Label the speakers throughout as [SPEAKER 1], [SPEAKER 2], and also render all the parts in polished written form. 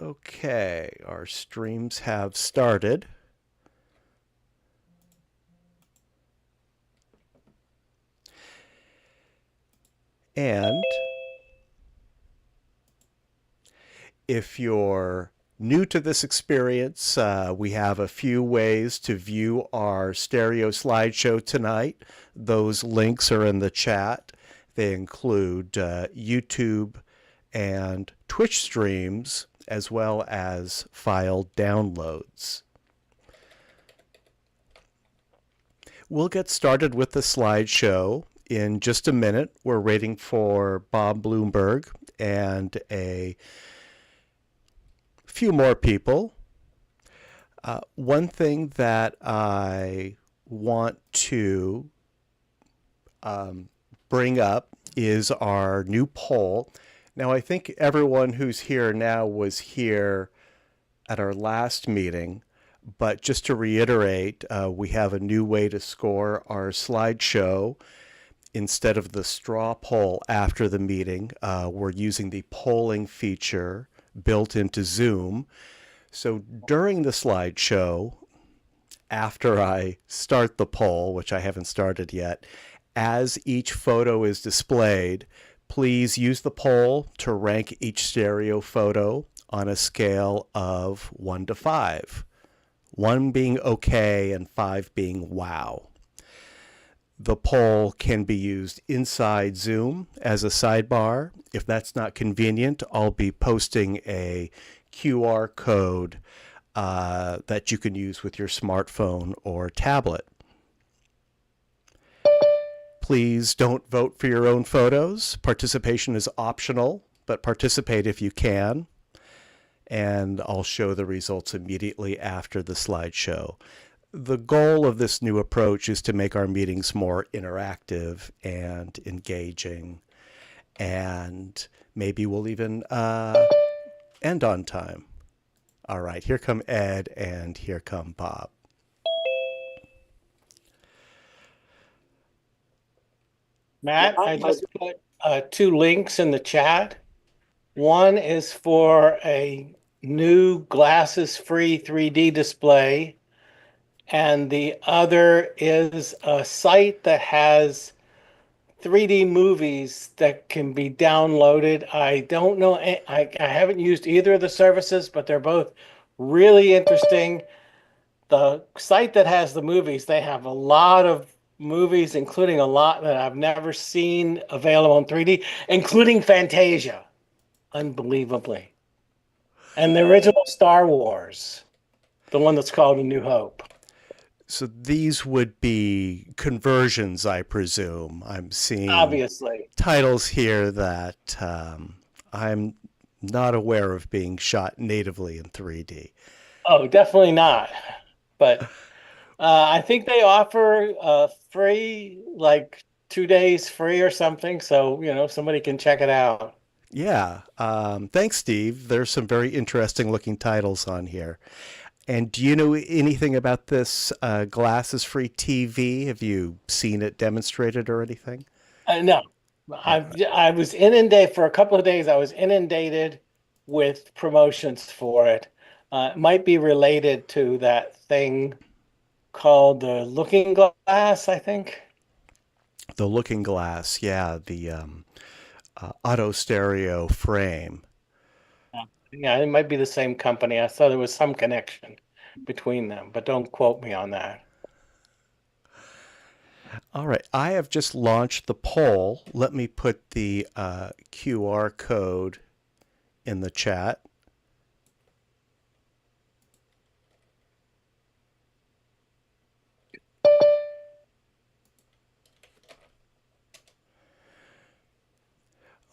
[SPEAKER 1] Okay, our streams have started. And if you're new to this experience, we have a few ways to view our stereo slideshow tonight. Those links are in the chat. They include YouTube and Twitch streams, as well as file downloads. We'll get started with the slideshow in just a minute. We're waiting for Bob Bloomberg and a few more people. One thing that I want to bring up is our new poll. Now, I think everyone who's here now was here at our last meeting, but just to reiterate, we have a new way to score our slideshow. Instead of the straw poll after the meeting, we're using the polling feature built into Zoom. So during the slideshow, after I start the poll, which I haven't started yet, as each photo is displayed, please use the poll to rank each stereo photo on a scale of 1 to 5. 1 being okay and 5 being wow. The poll can be used inside Zoom as a sidebar. If that's not convenient, I'll be posting a QR code that you can use with your smartphone or tablet. Please don't vote for your own photos. Participation is optional, but participate if you can. And I'll show the results immediately after the slideshow. The goal of this new approach is to make our meetings more interactive and engaging, and maybe we'll even end on time. All right, here come Ed and here come Bob.
[SPEAKER 2] Matt, I just put 2 links in the chat. One is for a new glasses-free 3D display, and the other is a site that has 3D movies that can be downloaded. I don't know, I haven't used either of the services, but they're both really interesting. The site that has the movies, they have a lot of movies, including a lot that I've never seen available in 3D, including Fantasia, unbelievably. And the original Star Wars, the one that's called A New Hope.
[SPEAKER 1] So these would be conversions, I presume. I'm seeing
[SPEAKER 2] Obviously
[SPEAKER 1] titles here that I'm not aware of being shot natively in 3D.
[SPEAKER 2] Oh, definitely not. But I think they offer free, like 2 days free or something. So, somebody can check it out.
[SPEAKER 1] Yeah. Thanks, Steve. There's some very interesting looking titles on here. And do you know anything about this glasses-free TV? Have you seen it demonstrated or anything?
[SPEAKER 2] No, I was inundated for a couple of days. I was inundated with promotions for it. It might be related to that thing called the Looking Glass, I think.
[SPEAKER 1] The Looking Glass, yeah, the auto stereo frame.
[SPEAKER 2] Yeah, it might be the same company. I thought there was some connection between them, but don't quote me on that.
[SPEAKER 1] All right, I have just launched the poll. Let me put the QR code in the chat.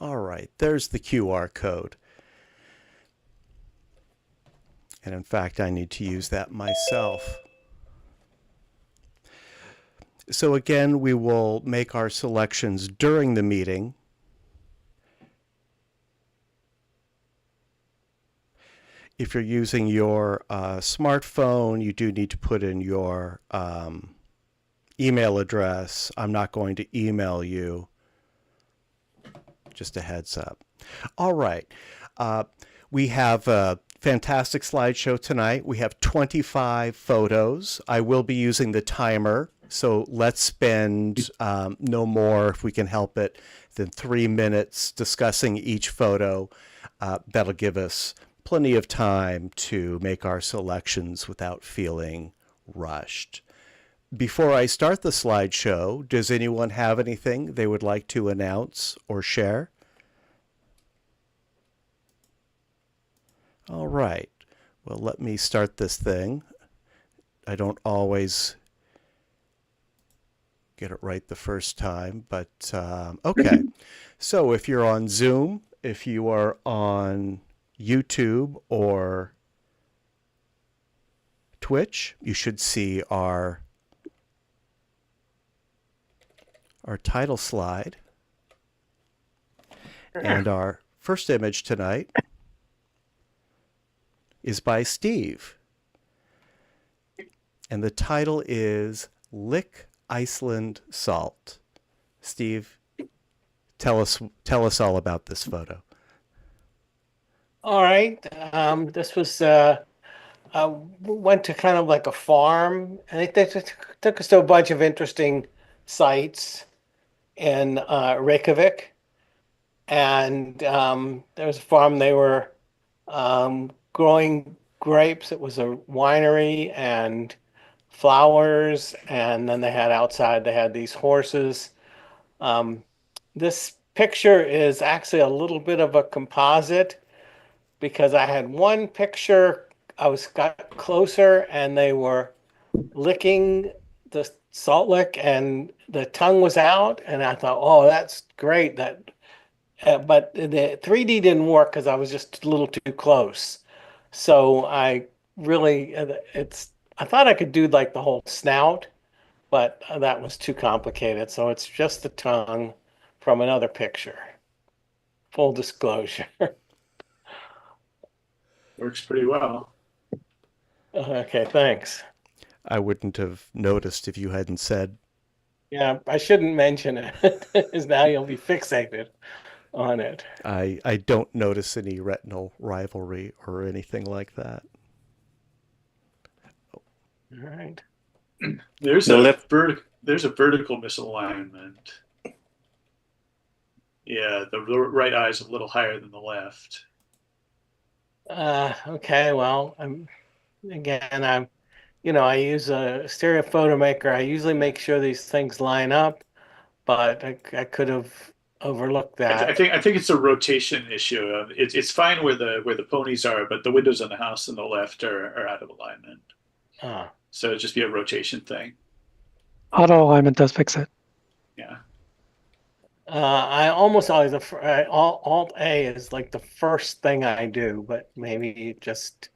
[SPEAKER 1] All right, there's the QR code. And in fact, I need to use that myself. So again, we will make our selections during the meeting. If you're using your smartphone, you do need to put in your email address. I'm not going to email you. Just a heads up. All right. We have fantastic slideshow tonight. We have 25 photos. I will be using the timer, so let's spend no more, if we can help it, than 3 minutes discussing each photo. That'll give us plenty of time to make our selections without feeling rushed. Before I start the slideshow, does anyone have anything they would like to announce or share? All right. Well, let me start this thing. I don't always get it right the first time, but okay. So if you're on Zoom, if you are on YouTube or Twitch, you should see our title slide. And our first image tonight is by Steve. And the title is Lick Iceland Salt. Steve, tell us all about this photo.
[SPEAKER 2] All right. This was went to kind of like a farm, and they took us to a bunch of interesting sites in Reykjavik. And there was a farm. They were growing grapes. It was a winery and flowers, and then they had these horses. This picture is actually a little bit of a composite, because I had one picture, got closer and they were licking the salt lick and the tongue was out, and I thought, oh, that's great. But the 3D didn't work because I was just a little too close. So I thought I could do like the whole snout, but that was too complicated. So it's just the tongue from another picture. Full disclosure.
[SPEAKER 3] Works pretty well.
[SPEAKER 2] Okay, thanks.
[SPEAKER 1] I wouldn't have noticed if you hadn't said.
[SPEAKER 2] Yeah, I shouldn't mention it, because now you'll be fixated on it.
[SPEAKER 1] I don't notice any retinal rivalry or anything like that.
[SPEAKER 2] All right.
[SPEAKER 3] There's a vertical misalignment. Yeah, the right eye is a little higher than the left.
[SPEAKER 2] Okay, well, I use a stereophoto maker. I usually make sure these things line up, but I could have overlooked that.
[SPEAKER 3] I think it's a rotation issue. It's fine where the ponies are, but the windows on the house on the left are out of alignment. So it'd just be a rotation thing.
[SPEAKER 4] Auto alignment does fix it.
[SPEAKER 3] Yeah.
[SPEAKER 2] I almost always Alt A is like the first thing I do, but maybe you just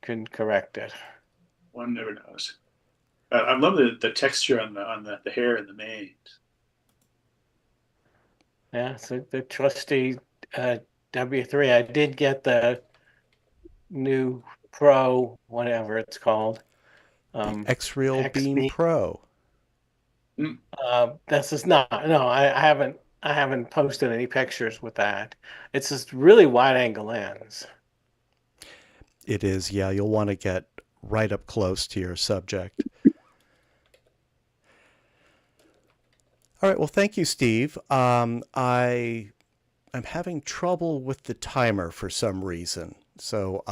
[SPEAKER 2] couldn't correct it.
[SPEAKER 3] One never knows. I love the texture on the hair and the mane.
[SPEAKER 2] Yeah, so the trusty W3. I did get the new Pro, whatever it's called.
[SPEAKER 1] X-Reel Beam Pro.
[SPEAKER 2] This is not. No, I haven't posted any pictures with that. It's just really wide angle lens.
[SPEAKER 1] It is, yeah. You'll want to get right up close to your subject. All right. Well, thank you, Steve. I'm having trouble with the timer for some reason, so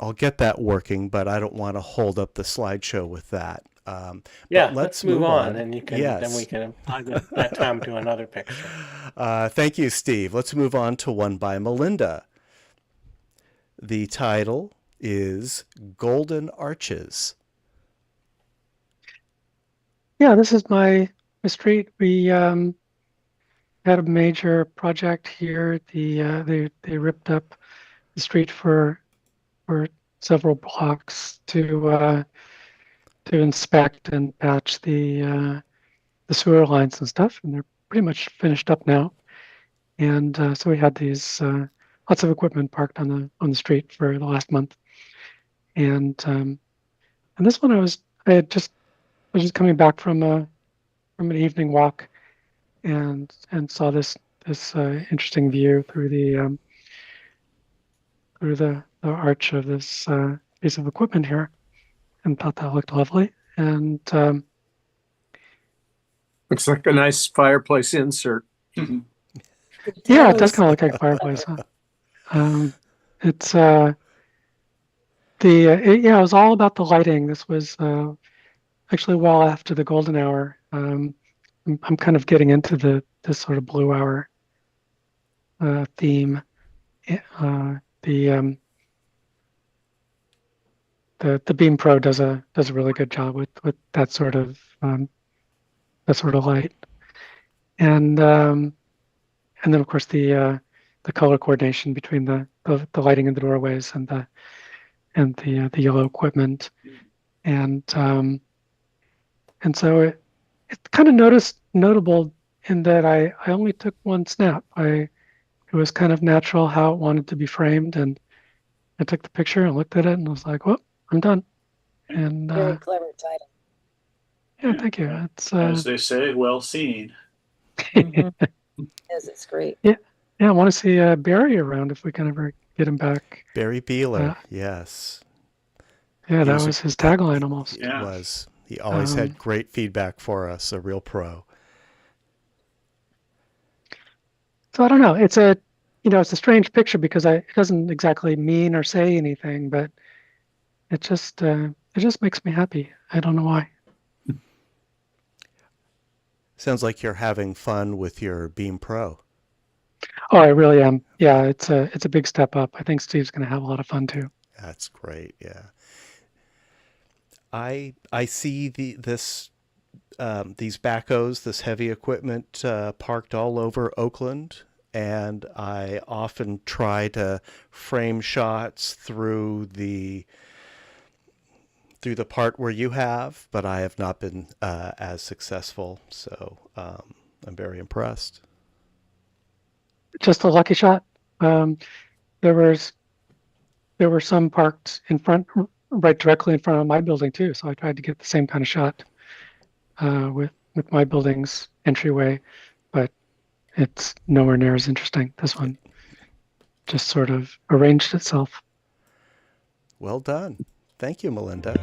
[SPEAKER 1] I'll get that working, but I don't want to hold up the slideshow with that.
[SPEAKER 2] Yeah, let's move on, and you can.
[SPEAKER 1] Yes.
[SPEAKER 2] Then we can apply that time to another picture.
[SPEAKER 1] Thank you, Steve. Let's move on to one by Melinda. The title is Golden Arches.
[SPEAKER 4] Yeah, this is my street. We had a major project here. They ripped up the street for several blocks to inspect and patch the sewer lines and stuff, and they're pretty much finished up now. And so we had these lots of equipment parked on the street for the last month. And this one I was just coming back from an evening walk, and saw this interesting view through through the arch of this piece of equipment here, and thought that looked lovely. And
[SPEAKER 5] Looks like a nice fireplace insert.
[SPEAKER 4] yeah, it does kind of look like a fireplace. Huh? It's yeah, it was all about the lighting. This was actually well after the golden hour. I'm kind of getting into this sort of blue hour theme. The Beam Pro does a really good job with that sort of light, and then of course the color coordination between the lighting in the doorways and the yellow equipment, and so it's kind of notable in that I only took one snap. It was kind of natural how it wanted to be framed, and I took the picture and looked at it and was like, well, I'm done. And
[SPEAKER 6] very clever title.
[SPEAKER 4] Yeah, thank you. It's
[SPEAKER 3] as they say, well seen.
[SPEAKER 6] Yes, it's great.
[SPEAKER 4] Yeah, I want to see Barry around if we can ever get him back.
[SPEAKER 1] Barry Beeler, yes.
[SPEAKER 4] Yeah, that was his tagline almost.
[SPEAKER 3] Yeah.
[SPEAKER 1] It was. He always had great feedback for us, a real pro.
[SPEAKER 4] So I don't know. It's a strange picture because it doesn't exactly mean or say anything, but it just makes me happy. I don't know why.
[SPEAKER 1] Sounds like you're having fun with your Beam Pro.
[SPEAKER 4] Oh, I really am. Yeah, it's a big step up. I think Steve's going to have a lot of fun too.
[SPEAKER 1] That's great. Yeah. I see these backhoes, this heavy equipment parked all over Oakland, and I often try to frame shots through the part where you have, but I have not been as successful. So I'm very impressed.
[SPEAKER 4] Just a lucky shot. There were some parked in front, right directly in front of my building too. So I tried to get the same kind of shot with my building's entryway, but it's nowhere near as interesting. This one just sort of arranged itself.
[SPEAKER 1] Well done. Thank you, Melinda.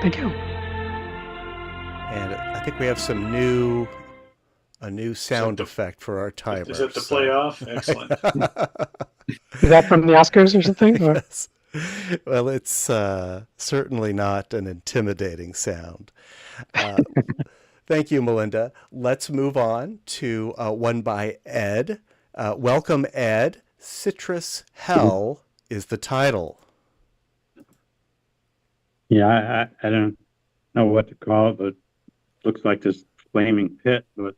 [SPEAKER 4] Thank you.
[SPEAKER 1] And I think we have a new sound effect for our timer.
[SPEAKER 3] Is it the playoff? Excellent.
[SPEAKER 4] Is that from the Oscars or something? Or?
[SPEAKER 1] Yes. Well, it's certainly not an intimidating sound. Thank you, Melinda. Let's move on to one by Ed. Welcome, Ed. Citrus Hell is the title.
[SPEAKER 7] Yeah, I don't know what to call it, but it looks like this flaming pit, but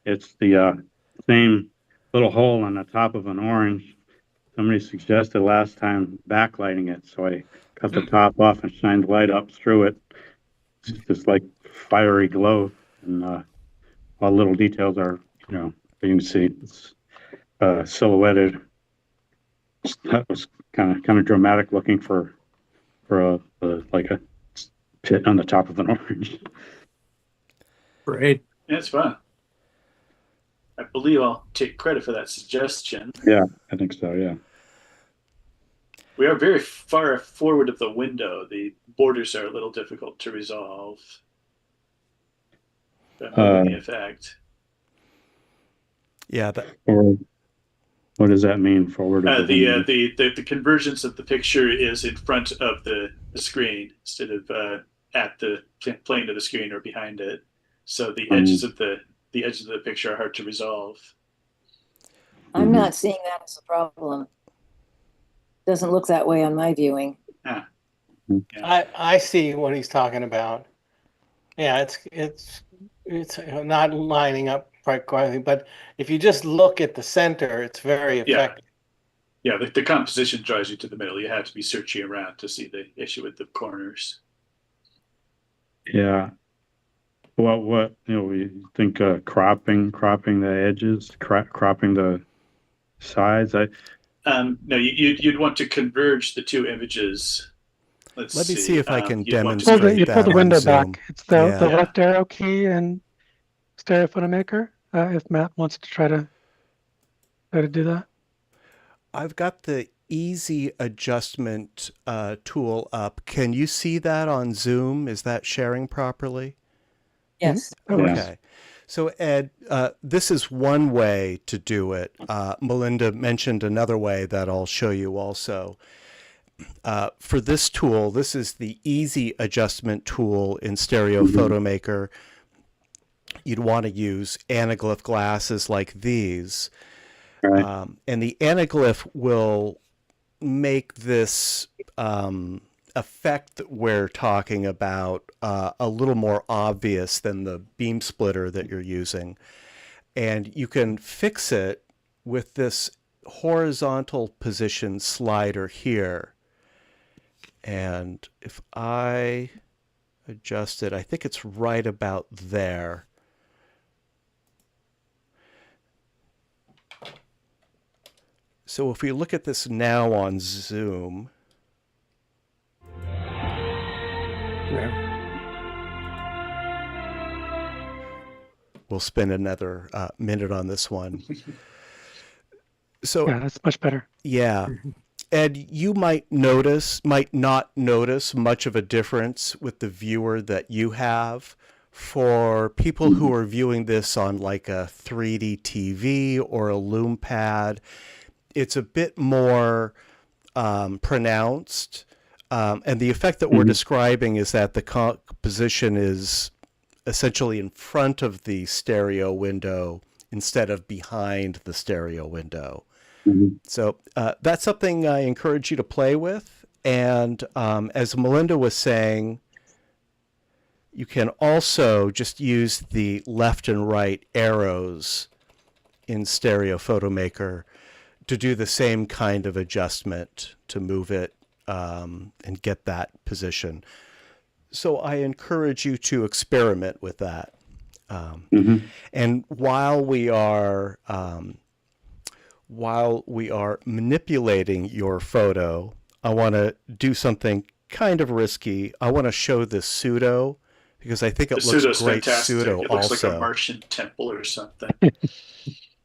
[SPEAKER 7] it's the same little hole on the top of an orange. Somebody suggested last time backlighting it, so I cut the top off and shined light up through it. It's just like fiery glow, and all little details are, you can see it's silhouetted. That was kind of dramatic looking for like a pit on the top of an orange.
[SPEAKER 5] Great.
[SPEAKER 3] Yeah, it's fun. I believe I'll take credit for that suggestion.
[SPEAKER 7] Yeah, I think so, yeah.
[SPEAKER 3] We are very far forward of the window. The borders are a little difficult to resolve. The effect.
[SPEAKER 1] Yeah.
[SPEAKER 7] Or what does that mean, forward of the window?
[SPEAKER 3] The convergence of the picture is in front of the screen instead of at the plane of the screen or behind it. So the edges of the picture are hard to resolve.
[SPEAKER 6] I'm not seeing that as a problem. Doesn't look that way on my viewing.
[SPEAKER 3] Yeah.
[SPEAKER 2] I see what he's talking about. Yeah, it's not lining up quite, but if you just look at the center, it's very effective.
[SPEAKER 3] Yeah, the composition draws you to the middle. You have to be searching around to see the issue with the corners.
[SPEAKER 7] Yeah. Well, what we think cropping the edges, cropping the sides.
[SPEAKER 3] No, you'd want to converge the two images.
[SPEAKER 1] Let me see if I can demonstrate
[SPEAKER 4] you
[SPEAKER 1] that.
[SPEAKER 4] pull the window
[SPEAKER 1] Zoom.
[SPEAKER 4] back. It's the left arrow key and Stereo Photo Maker. If Matt wants to try to do that.
[SPEAKER 1] I've got the easy adjustment tool up. Can you see that on Zoom? Is that sharing properly?
[SPEAKER 6] Yes.
[SPEAKER 4] That works.
[SPEAKER 1] Okay. So Ed, this is one way to do it. Melinda mentioned another way that I'll show you also. For this tool, this is the easy adjustment tool in Stereo Photo Maker. You'd want to use anaglyph glasses like these.
[SPEAKER 7] Right.
[SPEAKER 1] And the anaglyph will make this effect that we're talking about a little more obvious than the beam splitter that you're using. And you can fix it with this horizontal position slider here. And if I adjust it, I think it's right about there. So if we look at this now on Zoom, we'll spend another minute on this one. So
[SPEAKER 4] Yeah, that's much better.
[SPEAKER 1] yeah, Ed, you might not notice much of a difference with the viewer that you have. For people who are viewing this on like a 3D TV or a Loom pad, it's a bit more pronounced. And the effect that we're describing is that the composition is essentially in front of the stereo window instead of behind the stereo window. So that's something I encourage you to play with. And as Melinda was saying, you can also just use the left and right arrows in Stereo Photo Maker to do the same kind of adjustment to move it and get that position. So I encourage you to experiment with that. And while we are manipulating your photo, I want to do something kind of risky. I want to show this pseudo because I think it
[SPEAKER 3] The
[SPEAKER 1] looks
[SPEAKER 3] pseudo's
[SPEAKER 1] great.
[SPEAKER 3] fantastic.
[SPEAKER 1] Pseudo
[SPEAKER 3] It looks
[SPEAKER 1] also.
[SPEAKER 3] like a Martian temple or something.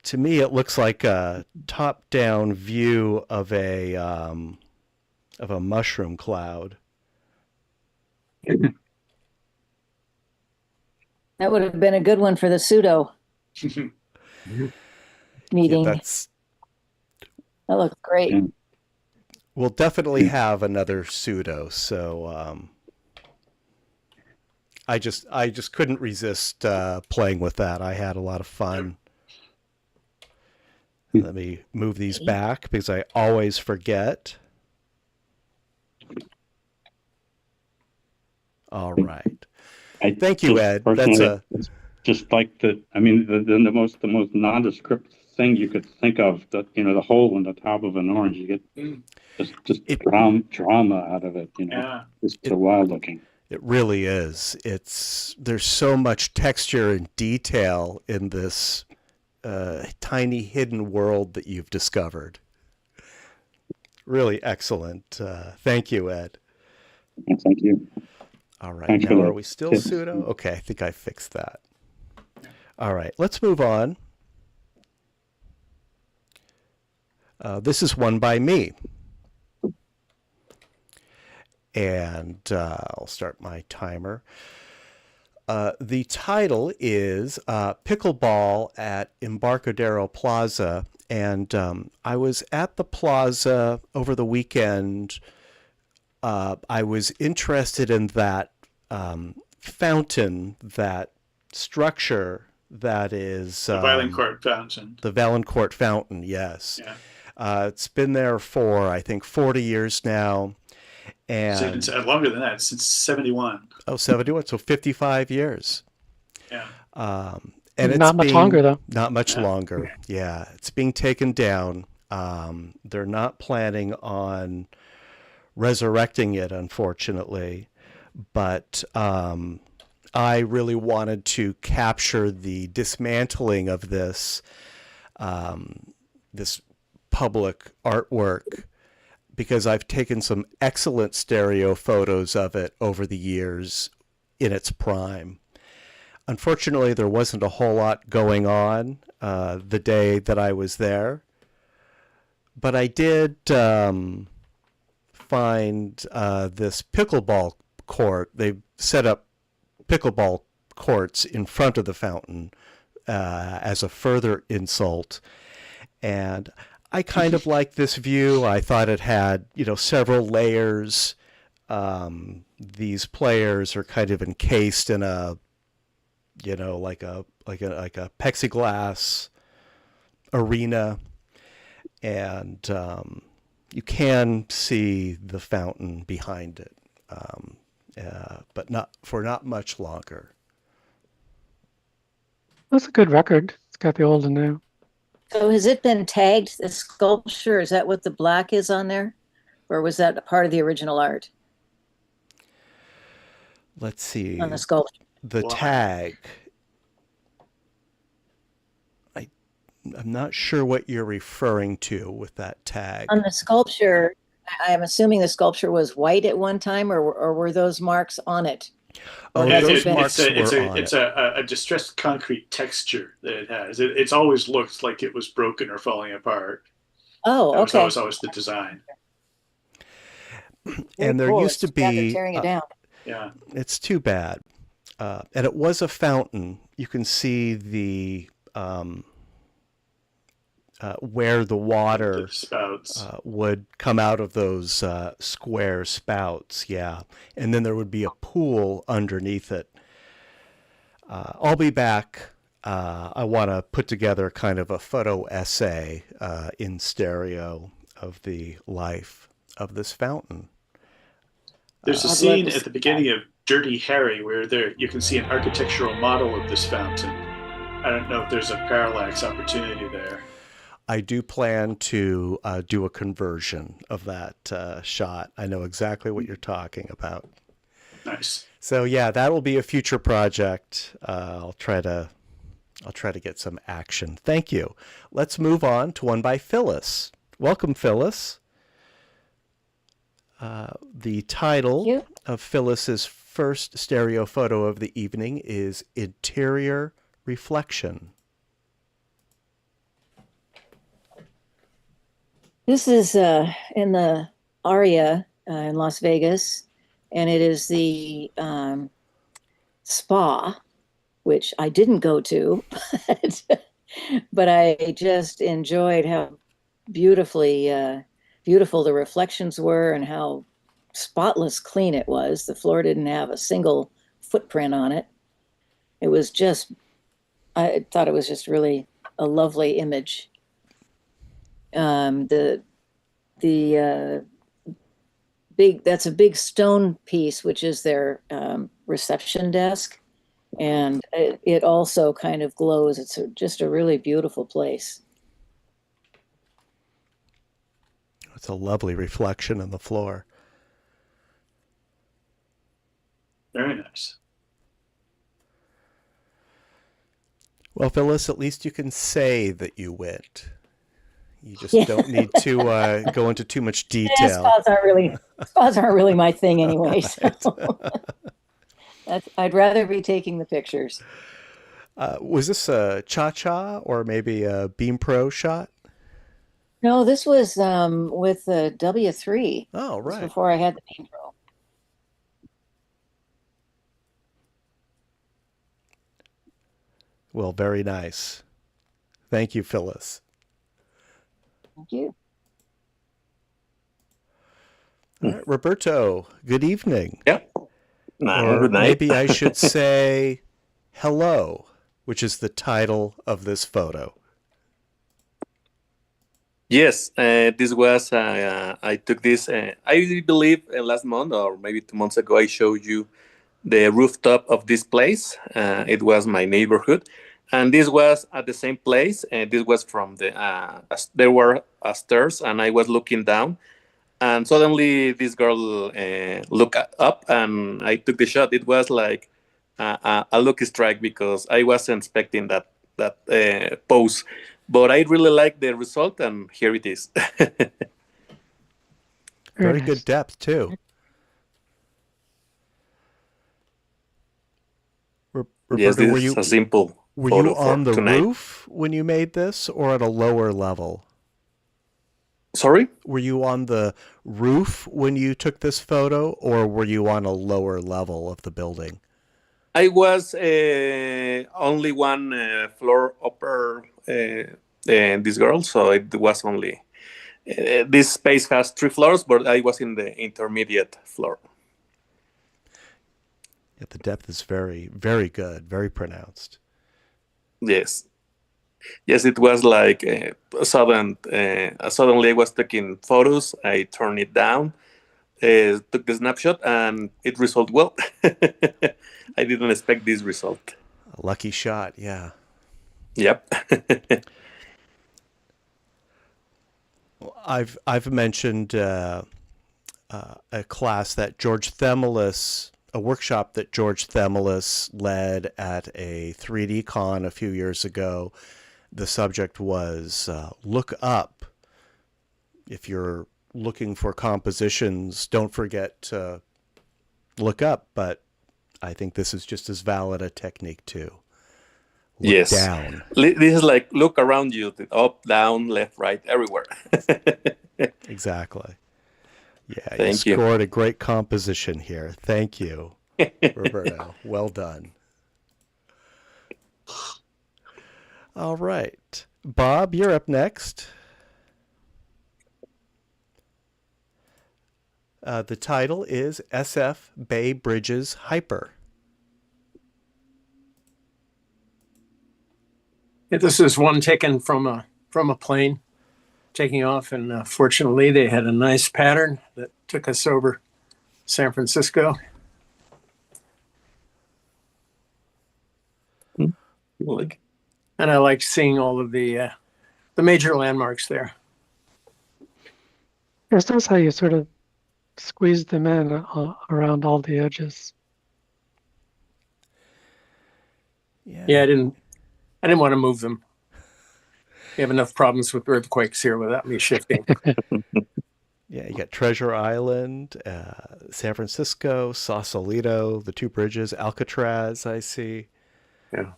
[SPEAKER 1] To me, it looks like a top-down view of a mushroom cloud.
[SPEAKER 6] That would have been a good one for the pseudo meeting.
[SPEAKER 1] Yeah,
[SPEAKER 6] That looks great.
[SPEAKER 1] we'll definitely have another pseudo. So I just couldn't resist playing with that. I had a lot of fun. Let me move these back because I always forget. All right. Thank you, Ed.
[SPEAKER 7] It's just like the most nondescript thing you could think of. The hole in the top of an orange. You get just drama out of it.
[SPEAKER 3] Yeah.
[SPEAKER 7] It's so wild looking.
[SPEAKER 1] It really is. There's so much texture and detail in this tiny hidden world that you've discovered. Really excellent. Thank you, Ed.
[SPEAKER 7] Thank you.
[SPEAKER 1] All right.
[SPEAKER 7] Thanks
[SPEAKER 1] Now,
[SPEAKER 7] for
[SPEAKER 1] are
[SPEAKER 7] that.
[SPEAKER 1] we still
[SPEAKER 7] Yes.
[SPEAKER 1] pseudo? Okay, I think I fixed that. All right, let's move on. This is one by me. And I'll start my timer. The title is Pickleball at Embarcadero Plaza. And I was at the plaza over the weekend. I was interested in that fountain, that structure that is...
[SPEAKER 3] The Valancourt fountain.
[SPEAKER 1] The Valancourt fountain, yes.
[SPEAKER 3] Yeah.
[SPEAKER 1] It's been there for, I think, 40 years now. And
[SPEAKER 3] Longer than that, since 71.
[SPEAKER 1] Oh, 71, so 55 years.
[SPEAKER 3] Yeah.
[SPEAKER 1] And it's
[SPEAKER 4] Not much longer, though.
[SPEAKER 1] Not much longer. Yeah, it's being taken down. They're not planning on resurrecting it, unfortunately. But I really wanted to capture the dismantling of this this public artwork, because I've taken some excellent stereo photos of it over the years in its prime. Unfortunately, there wasn't a whole lot going on the day that I was there, but I did find this pickleball court. They set up pickleball courts in front of the fountain as a further insult. And I kind of like this view. I thought it had, several layers. These players are kind of encased in a, like a plexiglass arena, and you can see the fountain behind it, but not much longer.
[SPEAKER 4] That's a good record. It's got the old and new.
[SPEAKER 6] So has it been tagged, the sculpture? Is that what the black is on there? Or was that a part of the original art
[SPEAKER 1] Let's see.
[SPEAKER 6] on the sculpture?
[SPEAKER 1] The tag. I'm not sure what you're referring to with that tag.
[SPEAKER 6] On the sculpture, I'm assuming the sculpture was white at one time, or were those marks on it?
[SPEAKER 1] Oh,
[SPEAKER 6] Or
[SPEAKER 3] Yeah,
[SPEAKER 6] has
[SPEAKER 1] those
[SPEAKER 6] it been-
[SPEAKER 1] marks were on
[SPEAKER 3] it's
[SPEAKER 1] it.
[SPEAKER 3] a distressed concrete texture that it has. It's always looked like it was broken or falling apart.
[SPEAKER 6] Oh,
[SPEAKER 3] That was
[SPEAKER 6] okay.
[SPEAKER 3] always the design.
[SPEAKER 1] And there
[SPEAKER 6] Cool.
[SPEAKER 1] used to
[SPEAKER 6] It's too bad they're
[SPEAKER 1] be,
[SPEAKER 6] tearing it down.
[SPEAKER 3] Yeah.
[SPEAKER 1] it's too bad. And it was a fountain. You can see the where the water
[SPEAKER 3] The spouts.
[SPEAKER 1] would come out of those square spouts, yeah. And then there would be a pool underneath it. I'll be back. I want to put together kind of a photo essay in stereo of the life of this fountain.
[SPEAKER 3] There's a
[SPEAKER 6] I'd love
[SPEAKER 3] scene
[SPEAKER 6] to
[SPEAKER 3] at
[SPEAKER 6] see
[SPEAKER 3] the beginning of Dirty Harry where you can see an architectural model of this fountain. I don't know if there's a parallax opportunity there.
[SPEAKER 1] I do plan to do a conversion of that shot. I know exactly what you're talking about.
[SPEAKER 3] Nice.
[SPEAKER 1] So yeah, that will be a future project. I'll try to get some action. Thank you. Let's move on to one by Phyllis. Welcome, Phyllis. The title
[SPEAKER 6] Thank you.
[SPEAKER 1] of Phyllis's first stereo photo of the evening is Interior Reflection.
[SPEAKER 6] This is in the Aria in Las Vegas, and it is the spa, which I didn't go to, but I just enjoyed how beautifully beautiful the reflections were and how spotless clean it was. The floor didn't have a single footprint on it. It was just, I thought it was just really a lovely image. The big, that's a big stone piece, which is their reception desk. And it also kind of glows. It's just a really beautiful place.
[SPEAKER 1] It's a lovely reflection on the floor.
[SPEAKER 3] Very nice.
[SPEAKER 1] Well, Phyllis, at least you can say that you went. You just
[SPEAKER 6] Yeah.
[SPEAKER 1] don't need to go into too much
[SPEAKER 6] Yeah,
[SPEAKER 1] detail.
[SPEAKER 6] spas aren't really my thing anyway. So I'd rather be taking the pictures.
[SPEAKER 1] Was this a cha-cha or maybe a Beam Pro shot?
[SPEAKER 6] No, this was with the W3.
[SPEAKER 1] Oh,
[SPEAKER 6] This was
[SPEAKER 1] right.
[SPEAKER 6] before I had the Beam Pro.
[SPEAKER 1] Well, very nice. Thank you, Phyllis.
[SPEAKER 6] Thank you.
[SPEAKER 1] All right, Roberto, good evening.
[SPEAKER 5] Yeah.
[SPEAKER 1] Or
[SPEAKER 5] Good night.
[SPEAKER 1] maybe I should say hello, which is the title of this photo.
[SPEAKER 5] Yes, this was, I took this, I believe last month or maybe 2 months ago, I showed you the rooftop of this place. It was my neighborhood. And this was at the same place. This was from there were stairs and I was looking down. And suddenly this girl looked up and I took the shot. It was like a lucky strike because I wasn't expecting that pose. But I really like the result, and here it is.
[SPEAKER 1] Very
[SPEAKER 4] nice.
[SPEAKER 1] good depth, too.
[SPEAKER 5] Yes,
[SPEAKER 1] Roberto,
[SPEAKER 5] this is a simple
[SPEAKER 1] were
[SPEAKER 5] photo
[SPEAKER 1] you on
[SPEAKER 5] for
[SPEAKER 1] the
[SPEAKER 5] tonight.
[SPEAKER 1] roof when you made this or at a lower level?
[SPEAKER 5] Sorry?
[SPEAKER 1] Were you on the roof when you took this photo, or were you on a lower level of the building?
[SPEAKER 5] I was only one floor upper than this girl, so it was only this space has 3 floors, but I was in the intermediate floor.
[SPEAKER 1] Yeah, the depth is very, very good, very pronounced.
[SPEAKER 5] Yes, yes, it was like suddenly I was taking photos. I turned it down, took the snapshot, and it resulted well. I didn't expect this result.
[SPEAKER 1] A lucky shot, yeah.
[SPEAKER 5] Yep.
[SPEAKER 1] Well, I've mentioned a class that a workshop that George Themelis led at a 3D con a few years ago. The subject was look up. If you're looking for compositions, don't forget to look up, but I think this is just as valid a technique too. Look
[SPEAKER 5] Yes.
[SPEAKER 1] down.
[SPEAKER 5] This is like look around you, up, down, left, right, everywhere.
[SPEAKER 1] Exactly. Yeah,
[SPEAKER 5] Thank
[SPEAKER 1] you
[SPEAKER 5] you.
[SPEAKER 1] scored a great composition here. Thank you, Roberto. Well done. All right. Bob, you're up next. The title is SF Bay Bridges Hyper.
[SPEAKER 8] Yeah, this is one taken from a plane taking off, and fortunately they had a nice pattern that took us over San Francisco.
[SPEAKER 5] Like,
[SPEAKER 8] And I liked seeing all of the major landmarks there.
[SPEAKER 4] Yes, that's how you sort of squeeze them in around all the edges.
[SPEAKER 8] Yeah, I didn't want to move them. We have enough problems with earthquakes here without me shifting.
[SPEAKER 1] Yeah, you got Treasure Island, San Francisco, Sausalito, the two bridges, Alcatraz, I see.
[SPEAKER 8] Yeah.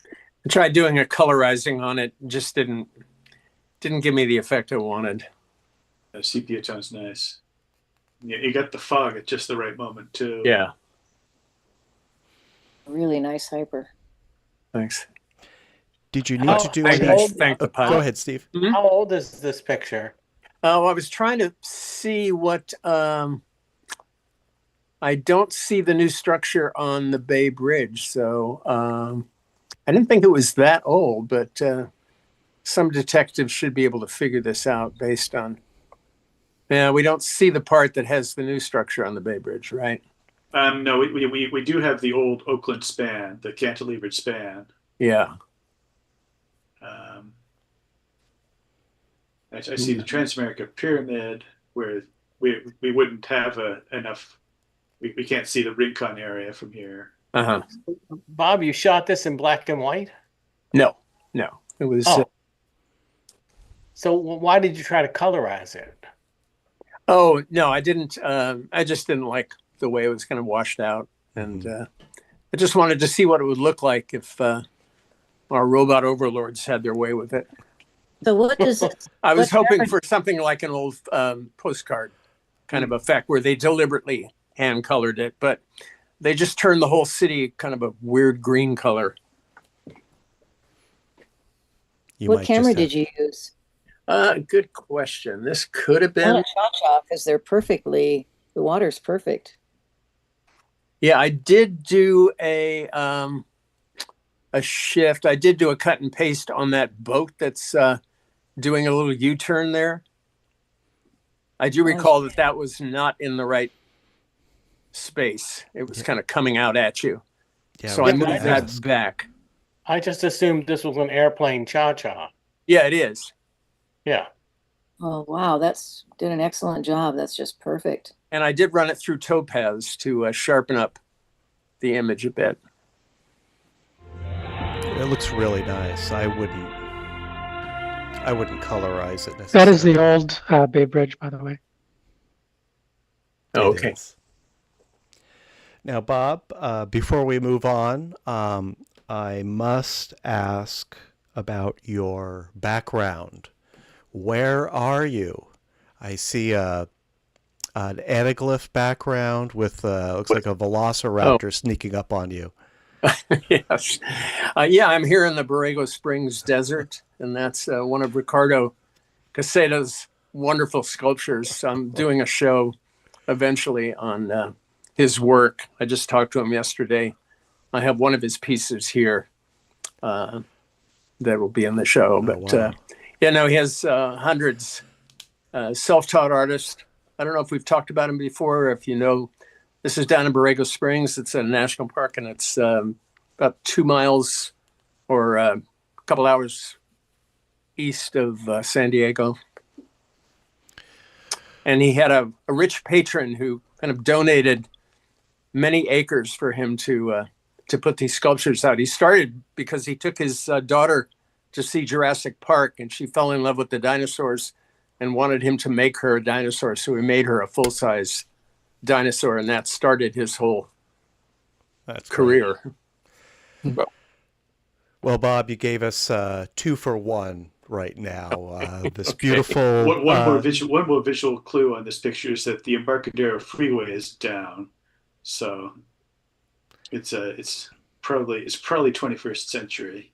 [SPEAKER 8] I tried doing a colorizing on it, just didn't give me the effect I wanted.
[SPEAKER 3] Sepia tone's nice. Yeah, you got the fog at just the right moment too.
[SPEAKER 8] Yeah,
[SPEAKER 6] Really nice hyper.
[SPEAKER 8] thanks.
[SPEAKER 1] Did you need to do any?
[SPEAKER 8] Thank the
[SPEAKER 1] Go
[SPEAKER 8] pilot.
[SPEAKER 1] ahead, Steve.
[SPEAKER 2] How old is this picture?
[SPEAKER 8] I was trying to see what I don't see the new structure on the Bay Bridge, so I didn't think it was that old, but some detectives should be able to figure this out based on. Yeah, we don't see the part that has the new structure on the Bay Bridge, right?
[SPEAKER 3] No, we do have the old Oakland span, the cantilevered span.
[SPEAKER 8] Yeah.
[SPEAKER 3] I see the Transamerica Pyramid, where we wouldn't have enough. We can't see the Rincon area from here.
[SPEAKER 8] Uh-huh.
[SPEAKER 2] Bob, you shot this in black and white?
[SPEAKER 8] No. It was.
[SPEAKER 2] Oh. So why did you try to colorize it?
[SPEAKER 8] Oh, no, I didn't. I just didn't like the way it was kind of washed out. And I just wanted to see what it would look like if our robot overlords had their way with it.
[SPEAKER 6] So what does it?
[SPEAKER 8] I was
[SPEAKER 6] what
[SPEAKER 8] hoping
[SPEAKER 6] camera-
[SPEAKER 8] for something like an old postcard kind of effect where they deliberately hand colored it, but they just turned the whole city kind of a weird green color.
[SPEAKER 6] What camera did you use?
[SPEAKER 8] Good question. This could have
[SPEAKER 6] Not
[SPEAKER 8] been.
[SPEAKER 6] a Cha-Cha, because they're perfectly. The water's perfect.
[SPEAKER 8] Yeah, I did do a shift. I did do a cut and paste on that boat that's doing a little U-turn there. I do recall that was not in the right space. It was kind of coming out at you.
[SPEAKER 1] Yeah,
[SPEAKER 8] So I moved that back.
[SPEAKER 2] I just assumed this was an airplane Cha-Cha.
[SPEAKER 8] Yeah, it is.
[SPEAKER 2] Yeah.
[SPEAKER 6] Oh wow, did an excellent job. That's just perfect.
[SPEAKER 8] And I did run it through Topaz to sharpen up the image a bit.
[SPEAKER 1] It looks really nice. I wouldn't colorize it necessarily.
[SPEAKER 4] That is the old Bay Bridge, by the way.
[SPEAKER 8] Oh,
[SPEAKER 1] It
[SPEAKER 8] okay.
[SPEAKER 1] is. Now, Bob, before we move on, I must ask about your background. Where are you? I see an anaglyph background with looks like a velociraptor sneaking up on you.
[SPEAKER 8] Yes. Yeah, I'm here in the Borrego Springs Desert, and that's one of Ricardo Caseda's wonderful sculptures. I'm doing a show eventually on his work. I just talked to him yesterday. I have one of his pieces here that will be in the show. But
[SPEAKER 1] wow.
[SPEAKER 8] he has hundreds. Self-taught artist. I don't know if we've talked about him before, or if you know. This is down in Borrego Springs. It's a national park, and it's about 2 miles or a couple hours east of San Diego. And he had a rich patron who kind of donated many acres for him to put these sculptures out. He started because he took his daughter to see Jurassic Park, and she fell in love with the dinosaurs and wanted him to make her a dinosaur. So he made her a full-size dinosaur, and that started his whole career.
[SPEAKER 1] Well, Bob, you gave us 2 for 1 right now. This beautiful.
[SPEAKER 3] One more visual clue on this picture is that the Embarcadero Freeway is down, so it's probably 21st century.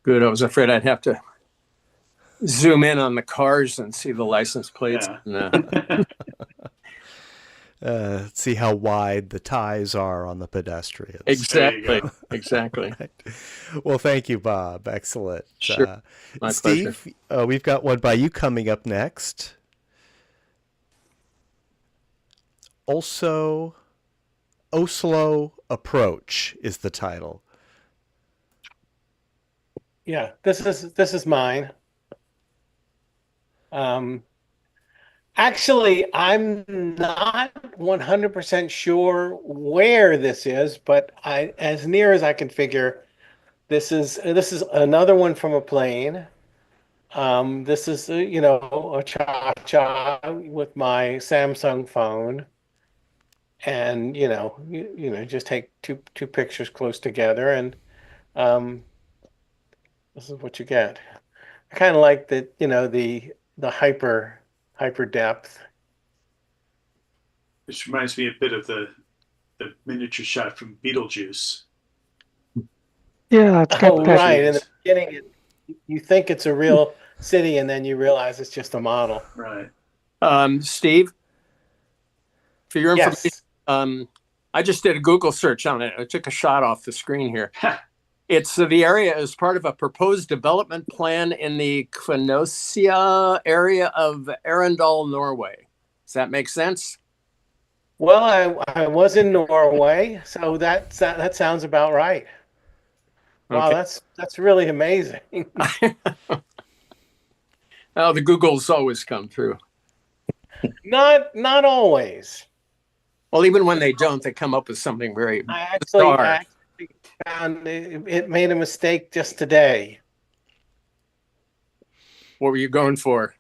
[SPEAKER 8] Good. I was afraid I'd have to zoom in on the cars and see the license plates.
[SPEAKER 3] Yeah.
[SPEAKER 1] See how wide the ties are on the pedestrians.
[SPEAKER 8] Exactly. Exactly.
[SPEAKER 1] Right. Well, thank you, Bob. Excellent.
[SPEAKER 8] Sure. My
[SPEAKER 1] Steve, we've got one by you coming up next. Also, Oslo Approach is the title.
[SPEAKER 2] Yeah, this is mine. Actually, I'm not 100% sure where this is, but as near as I can figure, this is another one from a plane. This is a cha-cha with my Samsung phone, and just take two pictures close together, and this is what you get. I kind of like the hyper depth.
[SPEAKER 3] Which reminds me a bit of the miniature shot from Beetlejuice.
[SPEAKER 4] Yeah, it's got that.
[SPEAKER 2] Right. In the beginning, you think it's a real city, and then you realize it's just a model.
[SPEAKER 3] Right.
[SPEAKER 8] Steve, for your
[SPEAKER 2] Yes.
[SPEAKER 8] information, I just did a Google search on it. I took a shot off the screen here. It's the area is part of a proposed development plan in the Kvenosia area of Arendal, Norway. Does that make sense?
[SPEAKER 2] Well, I was in Norway, so that sounds about right. Wow,
[SPEAKER 8] Okay.
[SPEAKER 2] that's really amazing.
[SPEAKER 8] Oh, the Googles always come through.
[SPEAKER 2] Not always.
[SPEAKER 8] Well, even when they don't, they come up with something very
[SPEAKER 2] I
[SPEAKER 8] bizarre.
[SPEAKER 2] actually found it made a mistake just today.
[SPEAKER 8] What were you going for?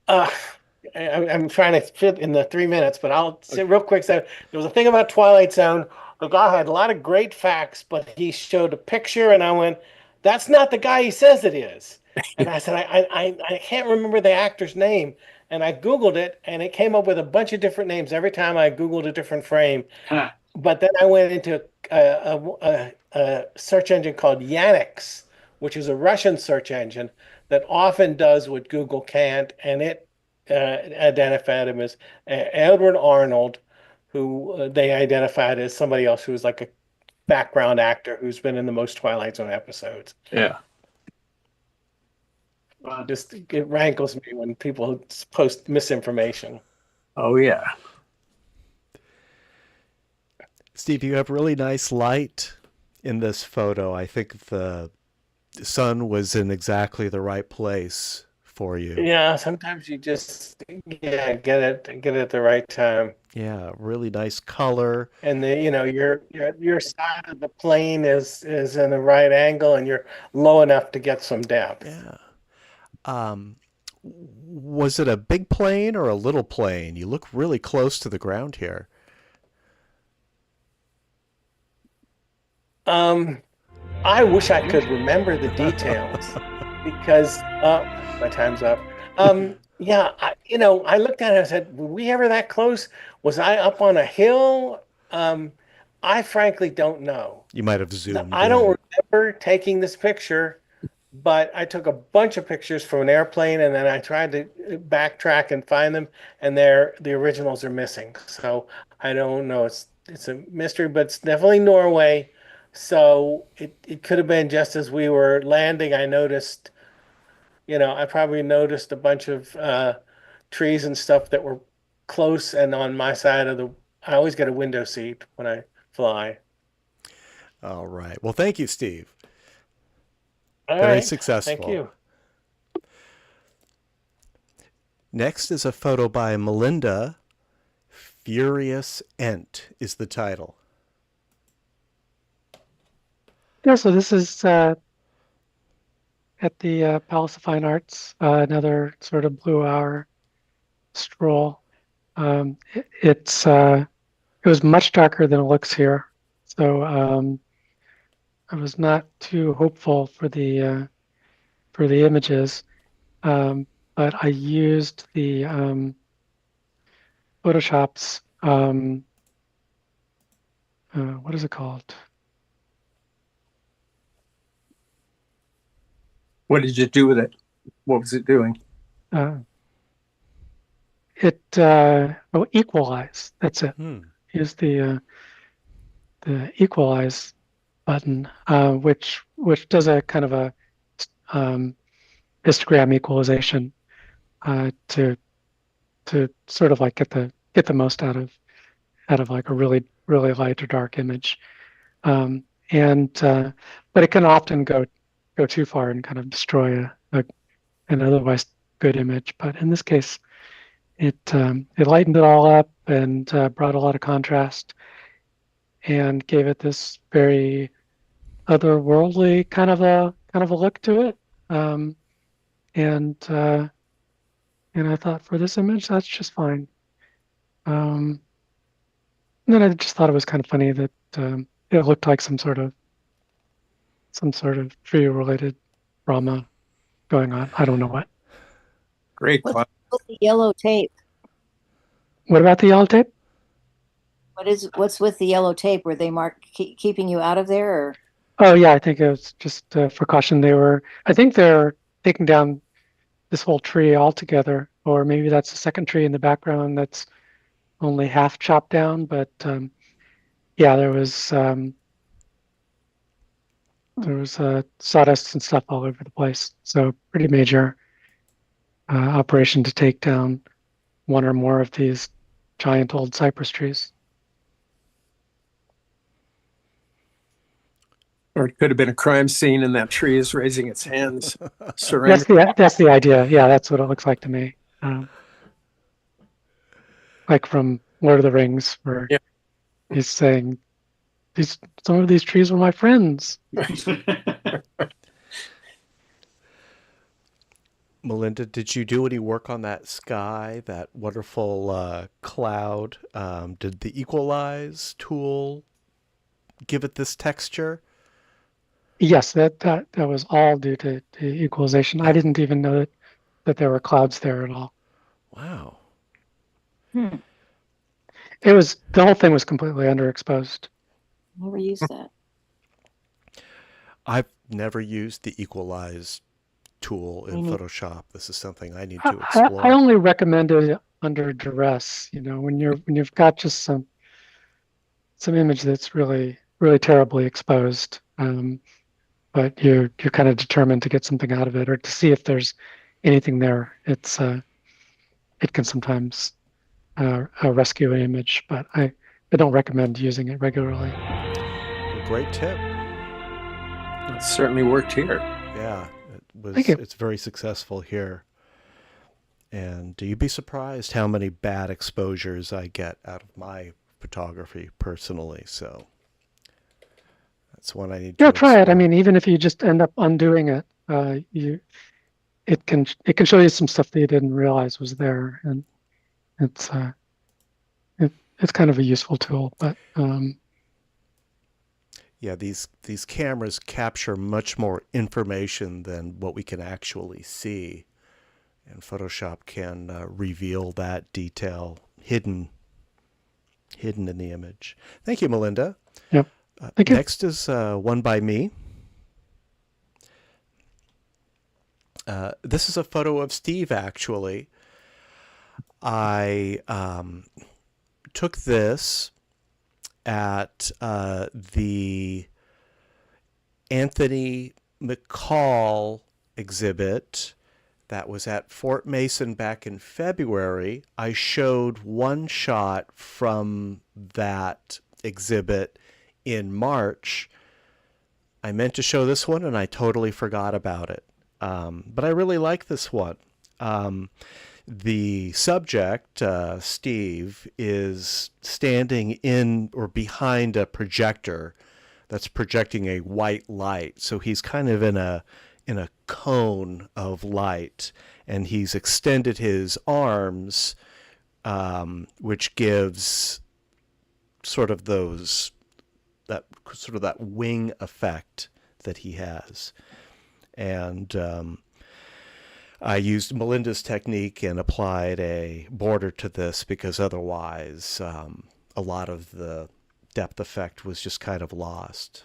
[SPEAKER 2] I'm trying to fit in the 3 minutes, but I'll say real quick. So there was a thing about Twilight Zone. The guy had a lot of great facts, but he showed a picture, and I went, "That's not the guy he says it is." And I said, "I can't remember the actor's name." And I Googled it, and it came up with a bunch of different names every time I Googled a different frame.
[SPEAKER 3] Huh.
[SPEAKER 2] But then I went into a search engine called Yandex, which is a Russian search engine that often does what Google can't, and it identified him as Edward Arnold, who they identified as somebody else who was like a background actor who's been in the most Twilight Zone episodes.
[SPEAKER 8] Yeah.
[SPEAKER 3] Wow.
[SPEAKER 2] Just it rankles me when people post misinformation.
[SPEAKER 8] Oh, yeah.
[SPEAKER 1] Steve, you have really nice light in this photo. I think the sun was in exactly the right place for you.
[SPEAKER 2] Yeah, sometimes you just get it at the right time.
[SPEAKER 1] Yeah, really nice color.
[SPEAKER 2] And your side of the plane is in the right angle, and you're low enough to get some depth.
[SPEAKER 1] Yeah. Was it a big plane or a little plane? You look really close to the ground here.
[SPEAKER 2] I wish I could remember the details because my time's up. Yeah, I looked at it and I said, were we ever that close? Was I up on a hill? I frankly don't know.
[SPEAKER 1] You might have zoomed
[SPEAKER 2] I
[SPEAKER 1] in.
[SPEAKER 2] don't remember taking this picture, but I took a bunch of pictures from an airplane and then I tried to backtrack and find them, and the originals are missing. So I don't know. It's a mystery, but it's definitely Norway. So it could have been just as we were landing. I noticed, I probably noticed a bunch of trees and stuff that were close and on my side of the. I always get a window seat when I fly.
[SPEAKER 1] All right. Well, thank you, Steve.
[SPEAKER 2] All
[SPEAKER 1] Very
[SPEAKER 2] right.
[SPEAKER 1] successful.
[SPEAKER 2] Thank you.
[SPEAKER 1] Next is a photo by Melinda. Furious Ent is the title.
[SPEAKER 4] Yeah, so this is at the Palace of Fine Arts, another sort of blue hour stroll. It was much darker than it looks here, so I was not too hopeful for the images, but I used the Photoshop's what is it called?
[SPEAKER 8] What did you do with it? What was it doing?
[SPEAKER 4] Equalize. That's it. Use the equalize button, which does a kind of a histogram equalization to sort of like get the most out of like a really light or dark image, but it can often go too far and kind of destroy an otherwise good image. But in this case, it lightened it all up and brought a lot of contrast and gave it this very otherworldly kind of a look to it. And I thought, for this image, that's just fine. And then I just thought it was kind of funny that it looked like some sort of tree-related drama going on. I don't know what.
[SPEAKER 8] Great.
[SPEAKER 6] What's with the yellow tape?
[SPEAKER 4] What about the yellow tape?
[SPEAKER 6] What's with the yellow tape? Were they keeping you out of there, or?
[SPEAKER 4] Oh yeah, I think it was just for caution. I think they're taking down this whole tree altogether, or maybe that's the second tree in the background that's only half chopped down. But yeah, there was sawdust and stuff all over the place. So pretty major operation to take down one or more of these giant old cypress trees.
[SPEAKER 8] Or it could have been a crime scene and that tree is raising its hands. Surrender.
[SPEAKER 4] That's the idea. Yeah, that's what it looks like to me. Like from Lord of the Rings, where he's saying, some of these trees were my friends.
[SPEAKER 1] Melinda, did you do any work on that sky, that wonderful cloud? Did the equalize tool give it this texture?
[SPEAKER 4] Yes, that was all due to equalization. I didn't even know that there were clouds there at all.
[SPEAKER 1] Wow.
[SPEAKER 6] The
[SPEAKER 4] whole thing was completely underexposed.
[SPEAKER 6] Never used that.
[SPEAKER 1] I've never used the equalize tool in Photoshop. This is something I need to explore.
[SPEAKER 4] I only recommend it under duress. When you've got just some image that's really terribly exposed, but you're kind of determined to get something out of it or to see if there's anything there. It can sometimes rescue an image, but I don't recommend using it regularly.
[SPEAKER 1] Great tip.
[SPEAKER 8] It certainly worked here.
[SPEAKER 1] Yeah,
[SPEAKER 4] Thank you.
[SPEAKER 1] It's very successful here. And you'd be surprised how many bad exposures I get out of my photography personally. So that's one I need to
[SPEAKER 4] try it.
[SPEAKER 1] explore.
[SPEAKER 4] I mean, even if you just end up undoing it, it can show you some stuff that you didn't realize was there, and it's kind of a useful tool. But
[SPEAKER 1] Yeah, these cameras capture much more information than what we can actually see, and Photoshop can reveal that detail hidden in the image. Thank you, Melinda.
[SPEAKER 4] Yep. Thank you.
[SPEAKER 1] Next is one by me. This is a photo of Steve, actually. I took this at the Anthony McCall exhibit that was at Fort Mason back in February. I showed one shot from that exhibit in March. I meant to show this one and I totally forgot about it. But I really like this one. The subject, Steve, is standing in or behind a projector that's projecting a white light. So he's kind of in a cone of light, and he's extended his arms, which gives sort of that wing effect that he has. And I used Melinda's technique and applied a border to this because otherwise a lot of the depth effect was just kind of lost.